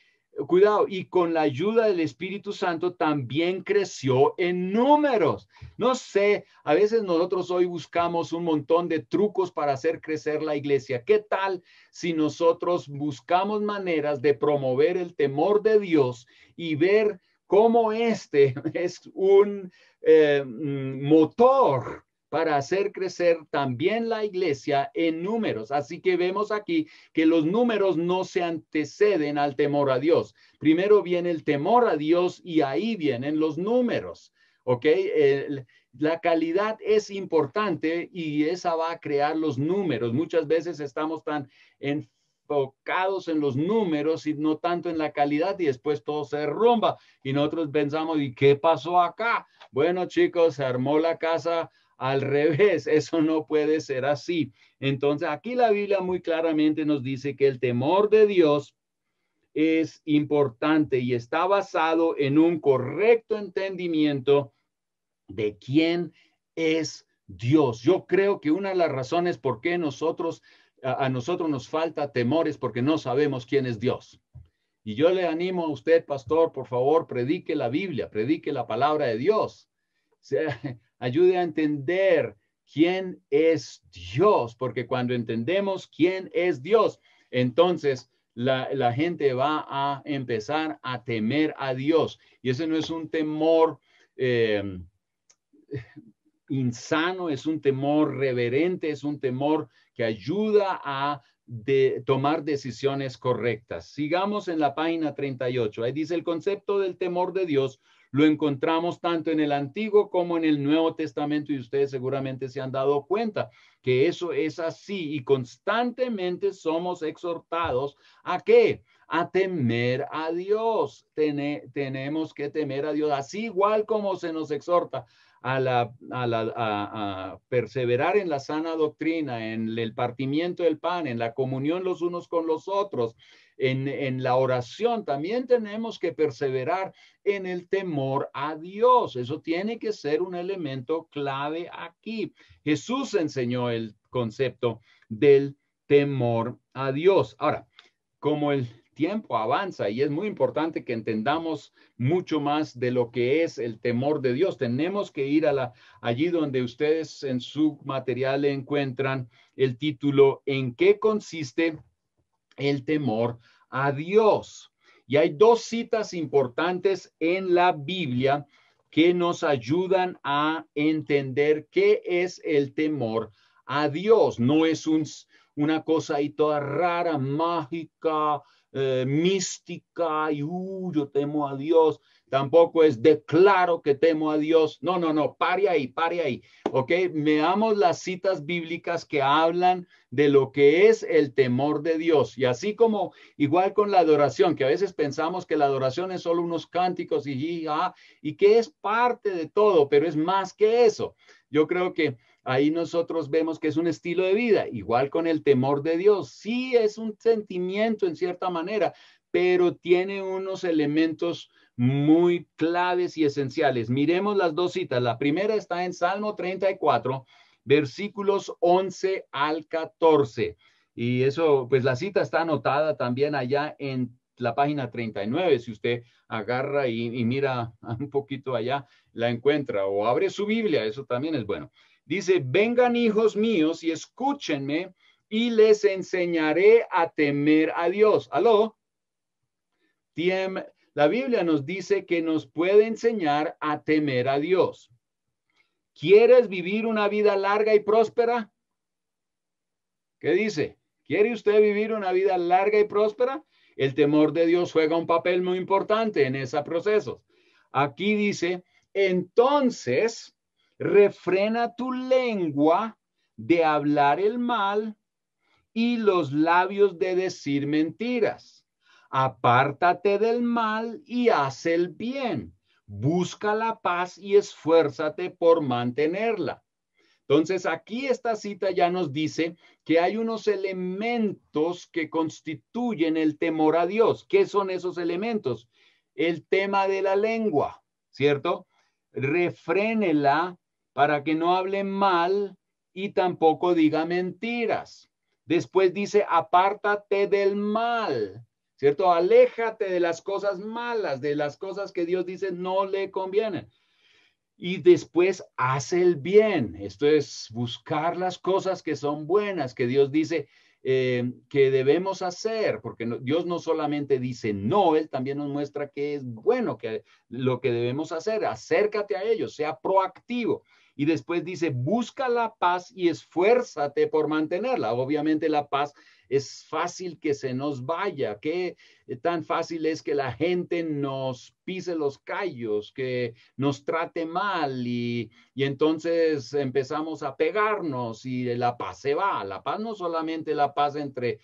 cuidado, y con la ayuda del Espíritu Santo también creció en números. No sé, a veces nosotros hoy buscamos un montón de trucos para hacer crecer la iglesia. ¿Qué tal si nosotros buscamos maneras de promover el temor de Dios y ver cómo este es un motor para hacer crecer también la iglesia en números? Así que vemos aquí que los números no se anteceden al temor a Dios. Primero viene el temor a Dios y ahí vienen los números. ¿Ok? La calidad es importante y esa va a crear los números. Muchas veces estamos tan enfocados en los números y no tanto en la calidad, y después todo se derrumba y nosotros pensamos: ¿y qué pasó acá? Bueno, chicos, se armó la casa al revés. Eso no puede ser así. Entonces, aquí la Biblia muy claramente nos dice que el temor de Dios es importante y está basado en un correcto entendimiento de quién es Dios. Yo creo que una de las razones por qué a nosotros nos falta temor es porque no sabemos quién es Dios. Y yo le animo a usted, pastor, por favor, predique la Biblia, predique la palabra de Dios. Ayude a entender quién es Dios, porque cuando entendemos quién es Dios, entonces la gente va a empezar a temer a Dios. Y ese no es un temor insano, es un temor reverente, es un temor que ayuda a tomar decisiones correctas. Sigamos en la página 38. Ahí dice: el concepto del temor de Dios lo encontramos tanto en el Antiguo como en el Nuevo Testamento, y ustedes seguramente se han dado cuenta que eso es así, y constantemente somos exhortados ¿a qué? A temer a Dios. Tenemos que temer a Dios, así igual como se nos exhorta a perseverar en la sana doctrina, en el partimiento del pan, en la comunión los unos con los otros, en la oración. También tenemos que perseverar en el temor a Dios. Eso tiene que ser un elemento clave aquí. Jesús enseñó el concepto del temor a Dios. Ahora, como el tiempo avanza y es muy importante que entendamos mucho más de lo que es el temor de Dios, tenemos que ir allí donde ustedes en su material encuentran el título ¿En qué consiste el temor a Dios? Y hay dos citas importantes en la Biblia que nos ayudan a entender qué es el temor a Dios. No es una cosa ahí toda rara, mágica, mística, y yo temo a Dios. Tampoco es declaro que temo a Dios. No, no, no, pare ahí. Ok, veamos las citas bíblicas que hablan de lo que es el temor de Dios. Y así como igual con la adoración, que a veces pensamos que la adoración es solo unos cánticos y que es parte de todo, pero es más que eso. Yo creo que ahí nosotros vemos que es un estilo de vida, igual con el temor de Dios. Sí, es un sentimiento en cierta manera, pero tiene unos elementos muy claves y esenciales. Miremos las dos citas. La primera está en Salmo 34, versículos 11 al 14. Y eso, pues la cita está anotada también allá en la página 39. Si usted agarra y mira un poquito allá, la encuentra, o abre su Biblia, eso también es bueno. Dice: vengan, hijos míos, y escúchenme, y les enseñaré a temer a Dios. ¿Aló? La Biblia nos dice que nos puede enseñar a temer a Dios. ¿Quieres vivir una vida larga y próspera? ¿Qué dice? ¿Quiere usted vivir una vida larga y próspera? El temor de Dios juega un papel muy importante en ese proceso. Aquí dice: entonces, refrena tu lengua de hablar el mal y los labios de decir mentiras. Apártate del mal y haz el bien. Busca la paz y esfuérzate por mantenerla. Entonces, aquí esta cita ya nos dice que hay unos elementos que constituyen el temor a Dios. ¿Qué son esos elementos? El tema de la lengua, ¿cierto? Refrénela para que no hable mal y tampoco diga mentiras. Después dice: apártate del mal, ¿cierto? Aléjate de las cosas malas, de las cosas que Dios dice no le convienen. Y después hace el bien. Esto es buscar las cosas que son buenas, que Dios dice que debemos hacer, porque Dios no solamente dice no, Él también nos muestra que es bueno, que lo que debemos hacer. Acércate a ellos, sea proactivo. Y después dice: busca la paz y esfuérzate por mantenerla. Obviamente la paz es fácil que se nos vaya. ¿Qué tan fácil es que la gente nos pise los callos, que nos trate mal y entonces empezamos a pegarnos y la paz se va? La paz no solamente la paz entre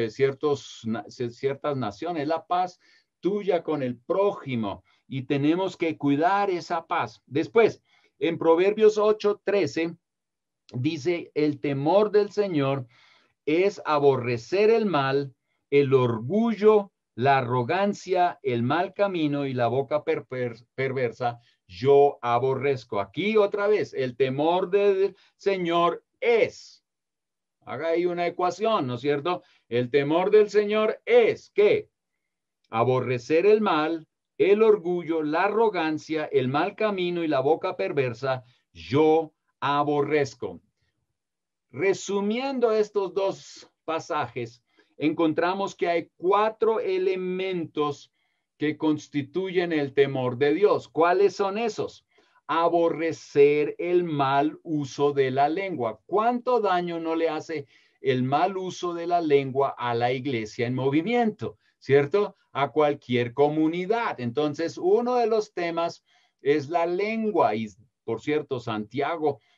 ciertas naciones, la paz tuya con el prójimo, y tenemos que cuidar esa paz. Después, en Proverbios 8:13 dice: el temor del Señor es aborrecer el mal, el orgullo, la arrogancia, el mal camino y la boca perversa, yo aborrezco. Aquí otra vez, el temor del Señor es. Haga ahí una ecuación, ¿no es cierto? El temor del Señor es ¿qué? Aborrecer el mal, el orgullo, la arrogancia, el mal camino y la boca perversa, yo aborrezco. Resumiendo estos dos pasajes, encontramos que hay 4 elementos que constituyen el temor de Dios. ¿Cuáles son esos? Aborrecer el mal uso de la lengua. ¿Cuánto daño no le hace el mal uso de la lengua a la iglesia en movimiento? ¿Cierto? A cualquier comunidad. Entonces, uno de los temas es la lengua. Y, por cierto,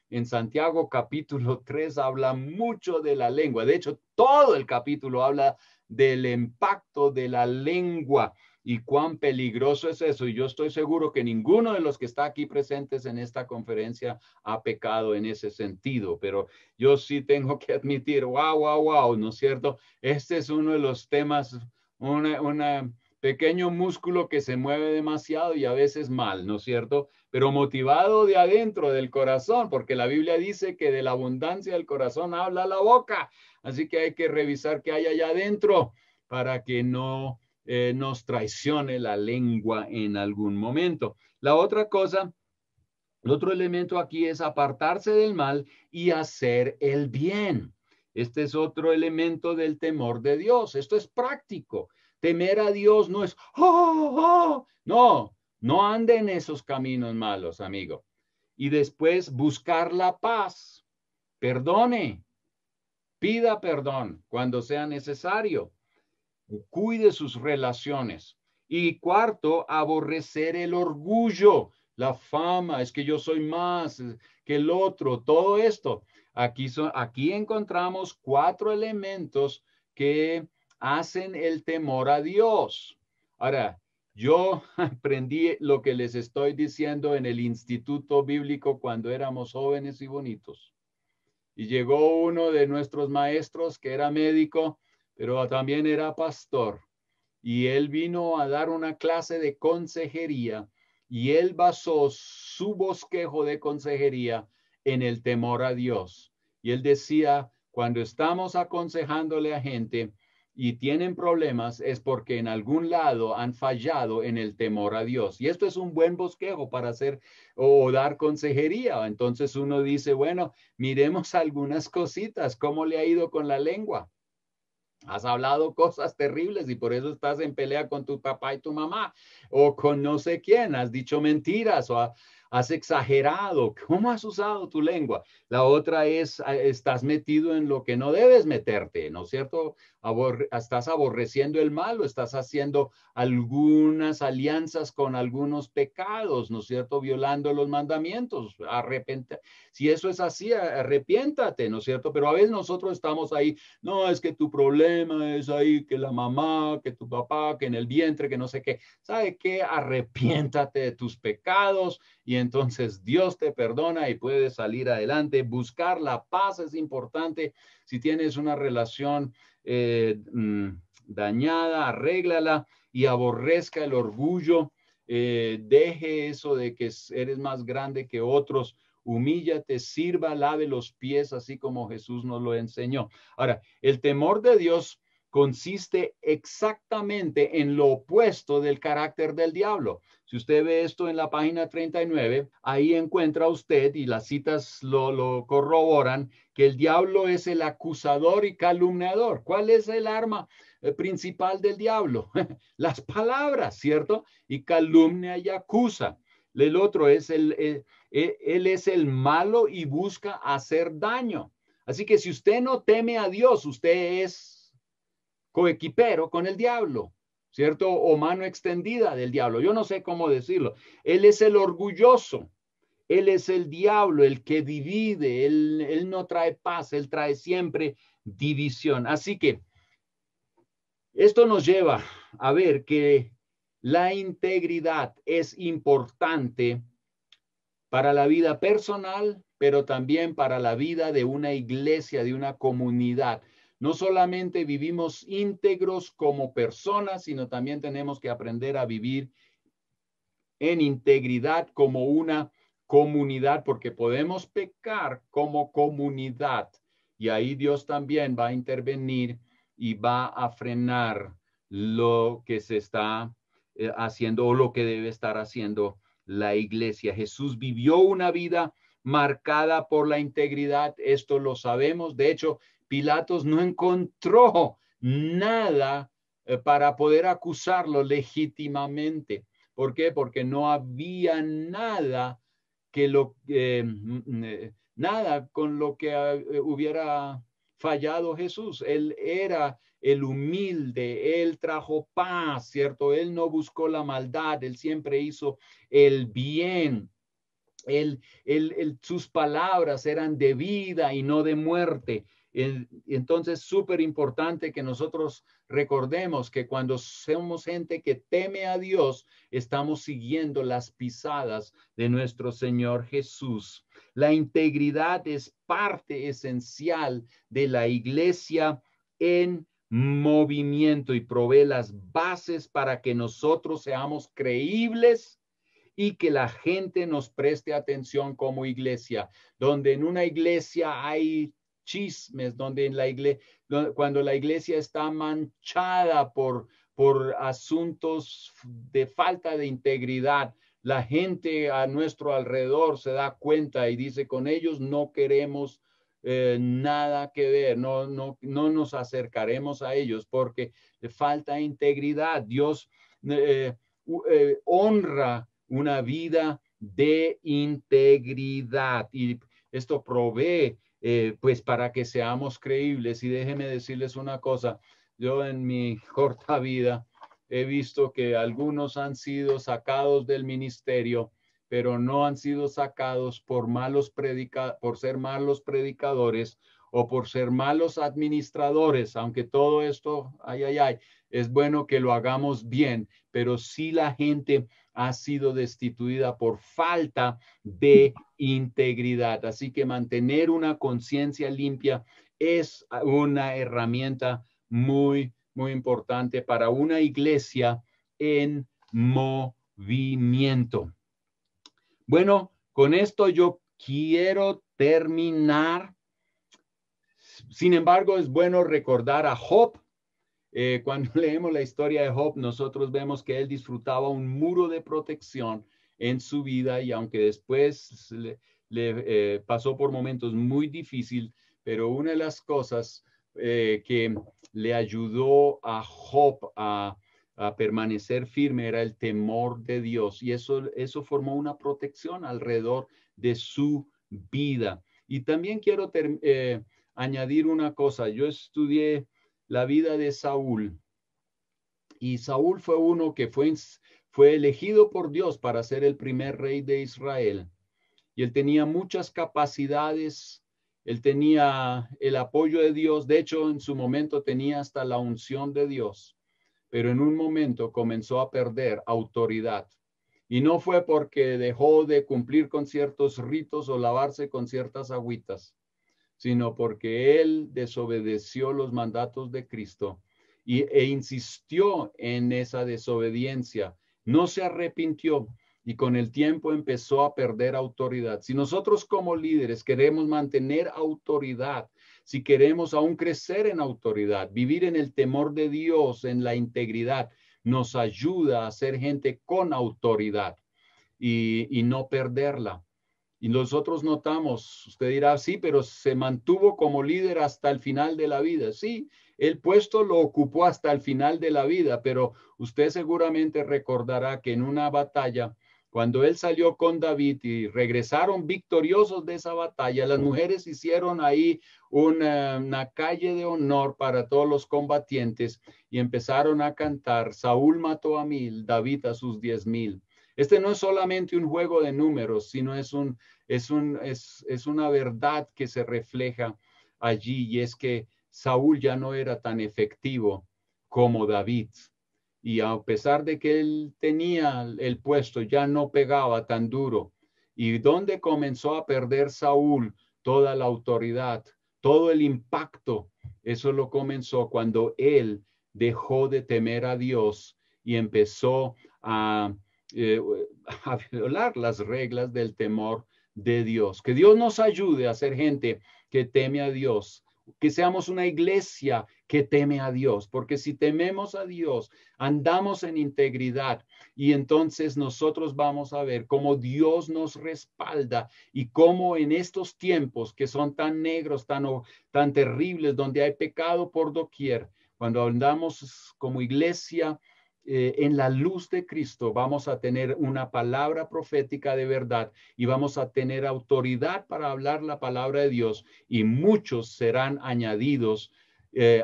en Santiago capítulo 3 habla mucho de la lengua. De hecho, todo el capítulo habla del impacto de la lengua y cuán peligroso es eso. Y yo estoy seguro que ninguno de los que está aquí presentes en esta conferencia ha pecado en ese sentido. Pero yo sí tengo que admitir, wow, ¿no es cierto? Este es uno de los temas, una pequeño músculo que se mueve demasiado y a veces mal, ¿no es cierto? Pero motivado de adentro del corazón, porque la Biblia dice que de la abundancia del corazón habla la boca. Así que hay que revisar qué hay allá adentro para que no nos traicione la lengua en algún momento. La otra cosa, el otro elemento aquí es apartarse del mal y hacer el bien. Este es otro elemento del temor de Dios. Esto es práctico. Temer a Dios no es, no ande en esos caminos malos, amigo. Y después buscar la paz. Perdone, pida perdón cuando sea necesario. Cuide sus relaciones. Y cuarto, aborrecer el orgullo, la fama, es que yo soy más que el otro, todo esto. Aquí encontramos 4 elementos que hacen el temor a Dios. Ahora, yo aprendí lo que les estoy diciendo en el Instituto Bíblico cuando éramos jóvenes y bonitos. Y llegó uno de nuestros maestros que era médico, pero también era pastor. Y él vino a dar una clase de consejería y él basó su bosquejo de consejería en el temor a Dios. Y él decía, cuando estamos aconsejándole a gente y tienen problemas es porque en algún lado han fallado en el temor a Dios. Y esto es un buen bosquejo para hacer o dar consejería. Entonces uno dice, bueno, miremos algunas cositas, ¿cómo le ha ido con la lengua? Has hablado cosas terribles y por eso estás en pelea con tu papá y tu mamá o con no sé quién. Has dicho mentiras o has exagerado. ¿Cómo has usado tu lengua? La otra es, estás metido en lo que no debes meterte, ¿no es cierto? Estás aborreciendo el mal o estás haciendo algunas alianzas con algunos pecados, ¿no es cierto? Violando los mandamientos. Si eso es así, arrepiéntate, ¿no es cierto? Pero a veces nosotros estamos ahí, no, es que tu problema es ahí, que la mamá, que tu papá, que en el vientre, que no sé qué. ¿Sabe qué? Arrepiéntate de tus pecados y entonces Dios te perdona y puedes salir adelante. Buscar la paz es importante. Si tienes una relación dañada, arréglala y aborrezca el orgullo. Deje eso de que eres más grande que otros. Humíllate, sirva, lave los pies, así como Jesús nos lo enseñó. Ahora, el temor de Dios consiste exactamente en lo opuesto del carácter del diablo. Si usted ve esto en la página 39, ahí encuentra usted, y las citas lo corroboran, que el diablo es el acusador y calumniador. ¿Cuál es el arma principal del diablo? Las palabras, ¿cierto? Y calumnia y acusa. El otro es él es el malo y busca hacer daño. Así que si usted no teme a Dios, usted es coequipero con el diablo, ¿cierto? O mano extendida del diablo. Yo no sé cómo decirlo. Él es el orgulloso. Él es el diablo, el que divide. Él no trae paz, él trae siempre división. Así que esto nos lleva a ver que la integridad es importante para la vida personal, pero también para la vida de una iglesia, de una comunidad. No solamente vivimos íntegros como personas, sino también tenemos que aprender a vivir en integridad como una comunidad, porque podemos pecar como comunidad. Y ahí Dios también va a intervenir y va a frenar lo que se está haciendo o lo que debe estar haciendo la iglesia. Jesús vivió una vida marcada por la integridad. Esto lo sabemos. De hecho, Pilatos no encontró nada para poder acusarlo legítimamente. ¿Por qué? Porque no había nada nada con lo que hubiera fallado Jesús. Él era el humilde, él trajo paz, ¿cierto? Él no buscó la maldad, él siempre hizo el bien. Sus palabras eran de vida y no de muerte. Entonces, súper importante que nosotros recordemos que cuando somos gente que teme a Dios, estamos siguiendo las pisadas de nuestro Señor Jesús. La integridad es parte esencial de la iglesia en movimiento y provee las bases para que nosotros seamos creíbles y que la gente nos preste atención como iglesia. Donde en una iglesia hay chismes, donde en la iglesia, cuando la iglesia está manchada por asuntos de falta de integridad, la gente a nuestro alrededor se da cuenta y dice, con ellos no queremos nada que ver, no nos acercaremos a ellos porque falta integridad. Dios honra una vida de integridad y esto provee pues para que seamos creíbles. Y déjenme decirles una cosa, yo en mi corta vida he visto que algunos han sido sacados del ministerio, pero no han sido sacados por por ser malos predicadores o por ser malos administradores, aunque todo esto, es bueno que lo hagamos bien, pero si la gente ha sido destituida por falta de integridad. Así que mantener una conciencia limpia es una herramienta muy, muy importante para una iglesia en movimiento. Bueno, con esto yo quiero terminar. Sin embargo, es bueno recordar a Job. Cuando leemos la historia de Job, nosotros vemos que él disfrutaba un muro de protección en su vida y aunque después le pasó por momentos muy difíciles, pero una de las cosas que le ayudó a Job a permanecer firme era el temor de Dios y eso formó una protección alrededor de su vida. Y también quiero añadir una cosa. Yo estudié la vida de Saúl y Saúl fue uno que fue elegido por Dios para ser el primer rey de Israel y él tenía muchas capacidades, él tenía el apoyo de Dios, de hecho en su momento tenía hasta la unción de Dios, pero en un momento comenzó a perder autoridad y no fue porque dejó de cumplir con ciertos ritos o lavarse con ciertas agüitas, sino porque él desobedeció los mandatos de Cristo e insistió en esa desobediencia. No se arrepintió y con el tiempo empezó a perder autoridad. Si nosotros como líderes queremos mantener autoridad, si queremos aún crecer en autoridad, vivir en el temor de Dios, en la integridad, nos ayuda a ser gente con autoridad y no perderla. Y nosotros notamos, usted dirá, sí, pero se mantuvo como líder hasta el final de la vida. Sí, el puesto lo ocupó hasta el final de la vida, pero usted seguramente recordará que en una batalla, cuando él salió con David y regresaron victoriosos de esa batalla, las mujeres hicieron ahí una calle de honor para todos los combatientes y empezaron a cantar, Saúl mató a 1000, David a sus 10,000. Este no es solamente un juego de números, sino es una verdad que se refleja allí y es que Saúl ya no era tan efectivo como David. Y a pesar de que él tenía el puesto, ya no pegaba tan duro. ¿Y dónde comenzó a perder Saúl toda la autoridad, todo el impacto? Eso lo comenzó cuando él dejó de temer a Dios y empezó a violar las reglas del temor de Dios. Que Dios nos ayude a ser gente que teme a Dios, que seamos una iglesia que teme a Dios, porque si tememos a Dios, andamos en integridad y entonces nosotros vamos a ver cómo Dios nos respalda y cómo en estos tiempos que son tan negros, tan terribles, donde hay pecado por doquier, cuando andamos como iglesia en la luz de Cristo, vamos a tener una palabra profética de verdad y vamos a tener autoridad para hablar la palabra de Dios y muchos serán añadidos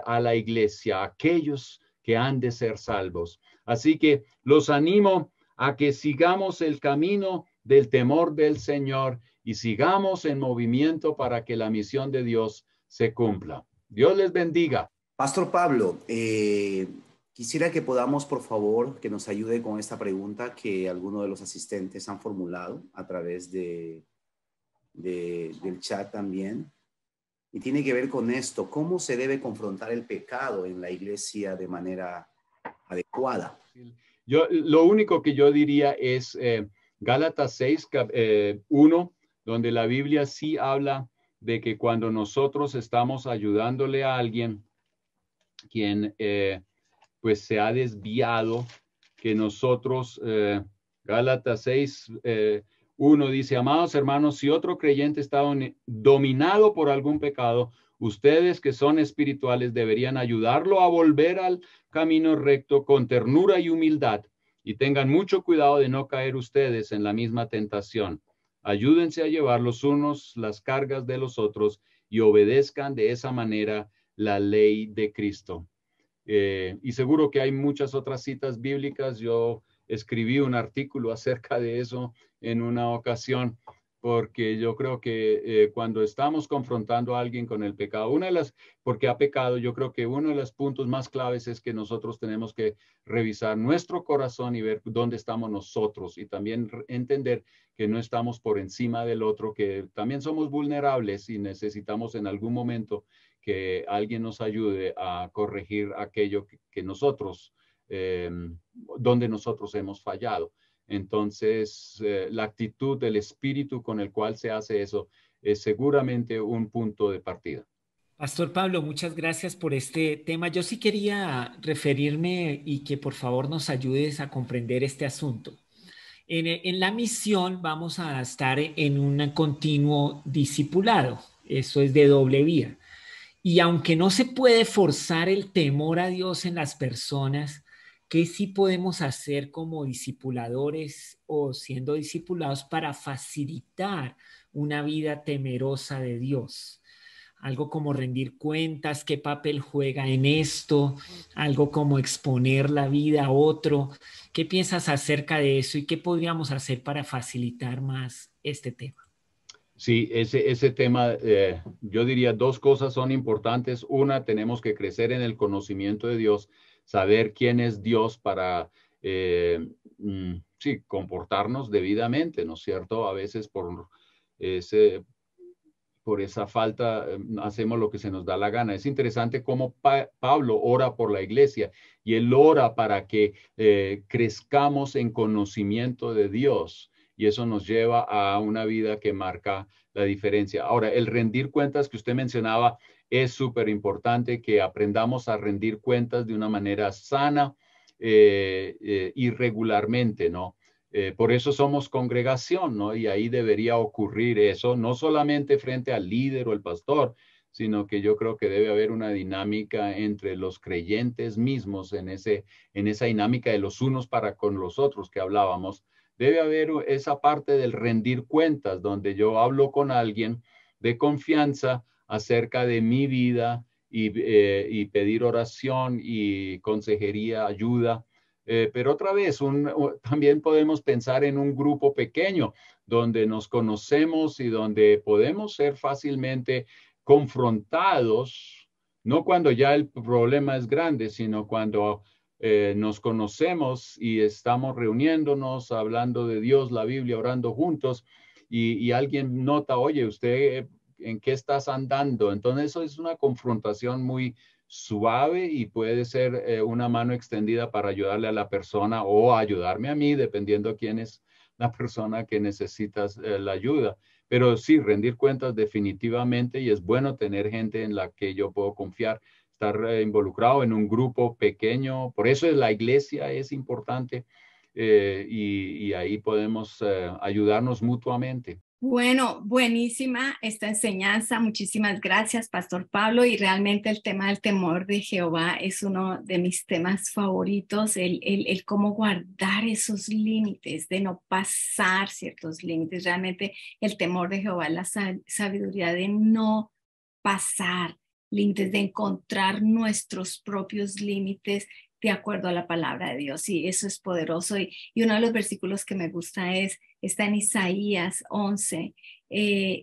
a la iglesia, aquellos que han de ser salvos. Así que los animo a que sigamos el camino del temor del Señor y sigamos en movimiento para que la misión de Dios se cumpla. Dios les bendiga. Pastor Pablo, quisiera que podamos, por favor, que nos ayude con esta pregunta que algunos de los asistentes han formulado a través del chat también. Y tiene que ver con esto, ¿cómo se debe confrontar el pecado en la iglesia de manera adecuada? Lo único que yo diría es Gálatas 6, 1, donde la Biblia sí habla de que cuando nosotros estamos ayudándole a alguien quien pues se ha desviado, que nosotros, Gálatas 6, 1 dice, amados hermanos, si otro creyente está dominado por algún pecado, ustedes que son espirituales deberían ayudarlo a volver al camino recto con ternura y humildad, y tengan mucho cuidado de no caer ustedes en la misma tentación. Ayúdense a llevar los unos las cargas de los otros y obedezcan de esa manera la ley de Cristo. Y seguro que hay muchas otras citas bíblicas. Yo escribí un artículo acerca de eso en una ocasión, porque yo creo que cuando estamos confrontando a alguien con el pecado, porque ha pecado, yo creo que uno de los puntos más claves es que nosotros tenemos que revisar nuestro corazón y ver dónde estamos nosotros y también entender que no estamos por encima del otro, que también somos vulnerables y necesitamos en algún momento que alguien nos ayude a corregir aquello que nosotros, donde nosotros hemos fallado. Entonces, la actitud del espíritu con el cual se hace eso es seguramente un punto de partida. Pastor Pablo, muchas gracias por este tema. Yo sí quería referirme y que por favor nos ayudes a comprender este asunto. En la misión vamos a estar en un continuo discipulado. Eso es de doble vía. Y aunque no se puede forzar el temor a Dios en las personas, ¿qué sí podemos hacer como discipuladores o siendo discipulados para facilitar una vida temerosa de Dios? Algo como rendir cuentas, qué papel juega en esto, algo como exponer la vida a otro. ¿Qué piensas acerca de eso y qué podríamos hacer para facilitar más este tema? Sí, ese tema, yo diría dos cosas son importantes. Una, tenemos que crecer en el conocimiento de Dios, saber quién es Dios para, sí, comportarnos debidamente, ¿no es cierto? A veces por esa falta hacemos lo que se nos da la gana. Es interesante cómo Pablo ora por la iglesia y él ora para que crezcamos en conocimiento de Dios. Y eso nos lleva a una vida que marca la diferencia. Ahora, el rendir cuentas que usted mencionaba es súper importante, que aprendamos a rendir cuentas de una manera sana y regularmente, ¿no? Por eso somos congregación, ¿no? Y ahí debería ocurrir eso, no solamente frente al líder o el pastor, sino que yo creo que debe haber una dinámica entre los creyentes mismos en esa dinámica de los unos para con los otros que hablábamos. Debe haber esa parte del rendir cuentas, donde yo hablo con alguien de confianza acerca de mi vida y pedir oración y consejería, ayuda. Pero otra vez, también podemos pensar en un grupo pequeño donde nos conocemos y donde podemos ser fácilmente confrontados, no cuando ya el problema es grande, sino cuando nos conocemos y estamos reuniéndonos, hablando de Dios, la Biblia, orando juntos, y alguien nota, oye, ¿usted en qué estás andando? Entonces eso es una confrontación muy suave y puede ser una mano extendida para ayudarle a la persona o ayudarme a mí, dependiendo quién es la persona que necesitas la ayuda. Pero sí, rendir cuentas definitivamente, y es bueno tener gente en la que yo puedo confiar, estar involucrado en un grupo pequeño. Por eso la iglesia es importante, y ahí podemos ayudarnos mutuamente. Bueno, buenísima esta enseñanza. Muchísimas gracias, Pastor Pablo. Y realmente el tema del temor de Jehová es uno de mis temas favoritos, el cómo guardar esos límites, de no pasar ciertos límites. Realmente el temor de Jehová es la sabiduría de no pasar límites, de encontrar nuestros propios límites de acuerdo a la palabra de Dios. Y eso es poderoso. Y uno de los versículos que me gusta está en Isaías 11,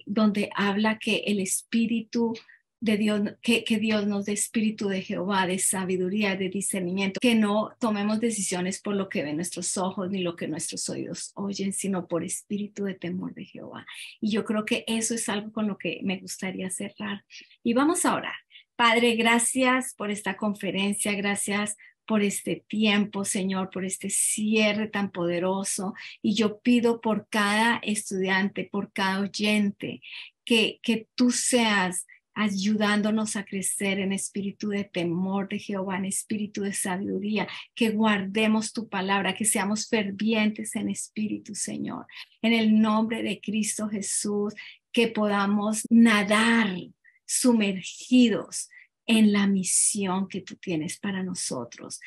donde habla que el Espíritu de Dios, que Dios nos dé espíritu de Jehová, de sabiduría, de discernimiento, que no tomemos decisiones por lo que ven nuestros ojos ni lo que nuestros oídos oyen, sino por espíritu de temor de Jehová. Y yo creo que eso es algo con lo que me gustaría cerrar. Y vamos a orar. Padre, gracias por esta conferencia, gracias por este tiempo, Señor, por este cierre tan poderoso. Y yo pido por cada estudiante, por cada oyente, que tú seas ayudándonos a crecer en espíritu de temor de Jehová, en espíritu de sabiduría, que guardemos tu palabra, que seamos fervientes en espíritu, Señor. En el nombre de Cristo Jesús, que podamos nadar sumergidos en la misión que tú tienes para nosotros,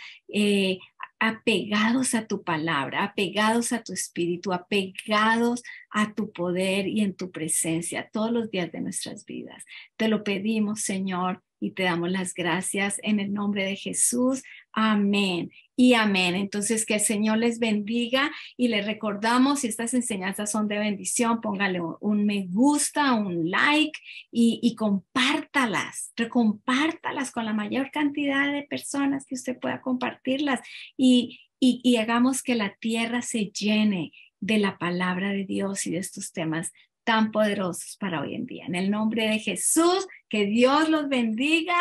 apegados a tu palabra, apegados a tu espíritu, apegados a tu poder y en tu presencia todos los días de nuestras vidas. Te lo pedimos, Señor, y te damos las gracias en el nombre de Jesús. Amén y amén. Entonces, que el Señor les bendiga, y les recordamos, si estas enseñanzas son de bendición, póngale un me gusta, un like, y compártalas, recompártalas con la mayor cantidad de personas que usted pueda compartirlas, y hagamos que la tierra se llene de la palabra de Dios y de estos temas tan poderosos para hoy en día. En el nombre de Jesús, que Dios los bendiga,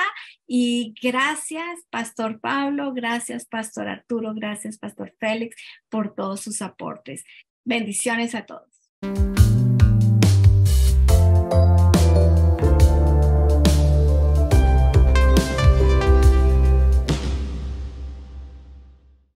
y gracias, Pastor Pablo, gracias, Pastor Arturo, gracias, Pastor Félix, por todos sus aportes. Bendiciones a todos.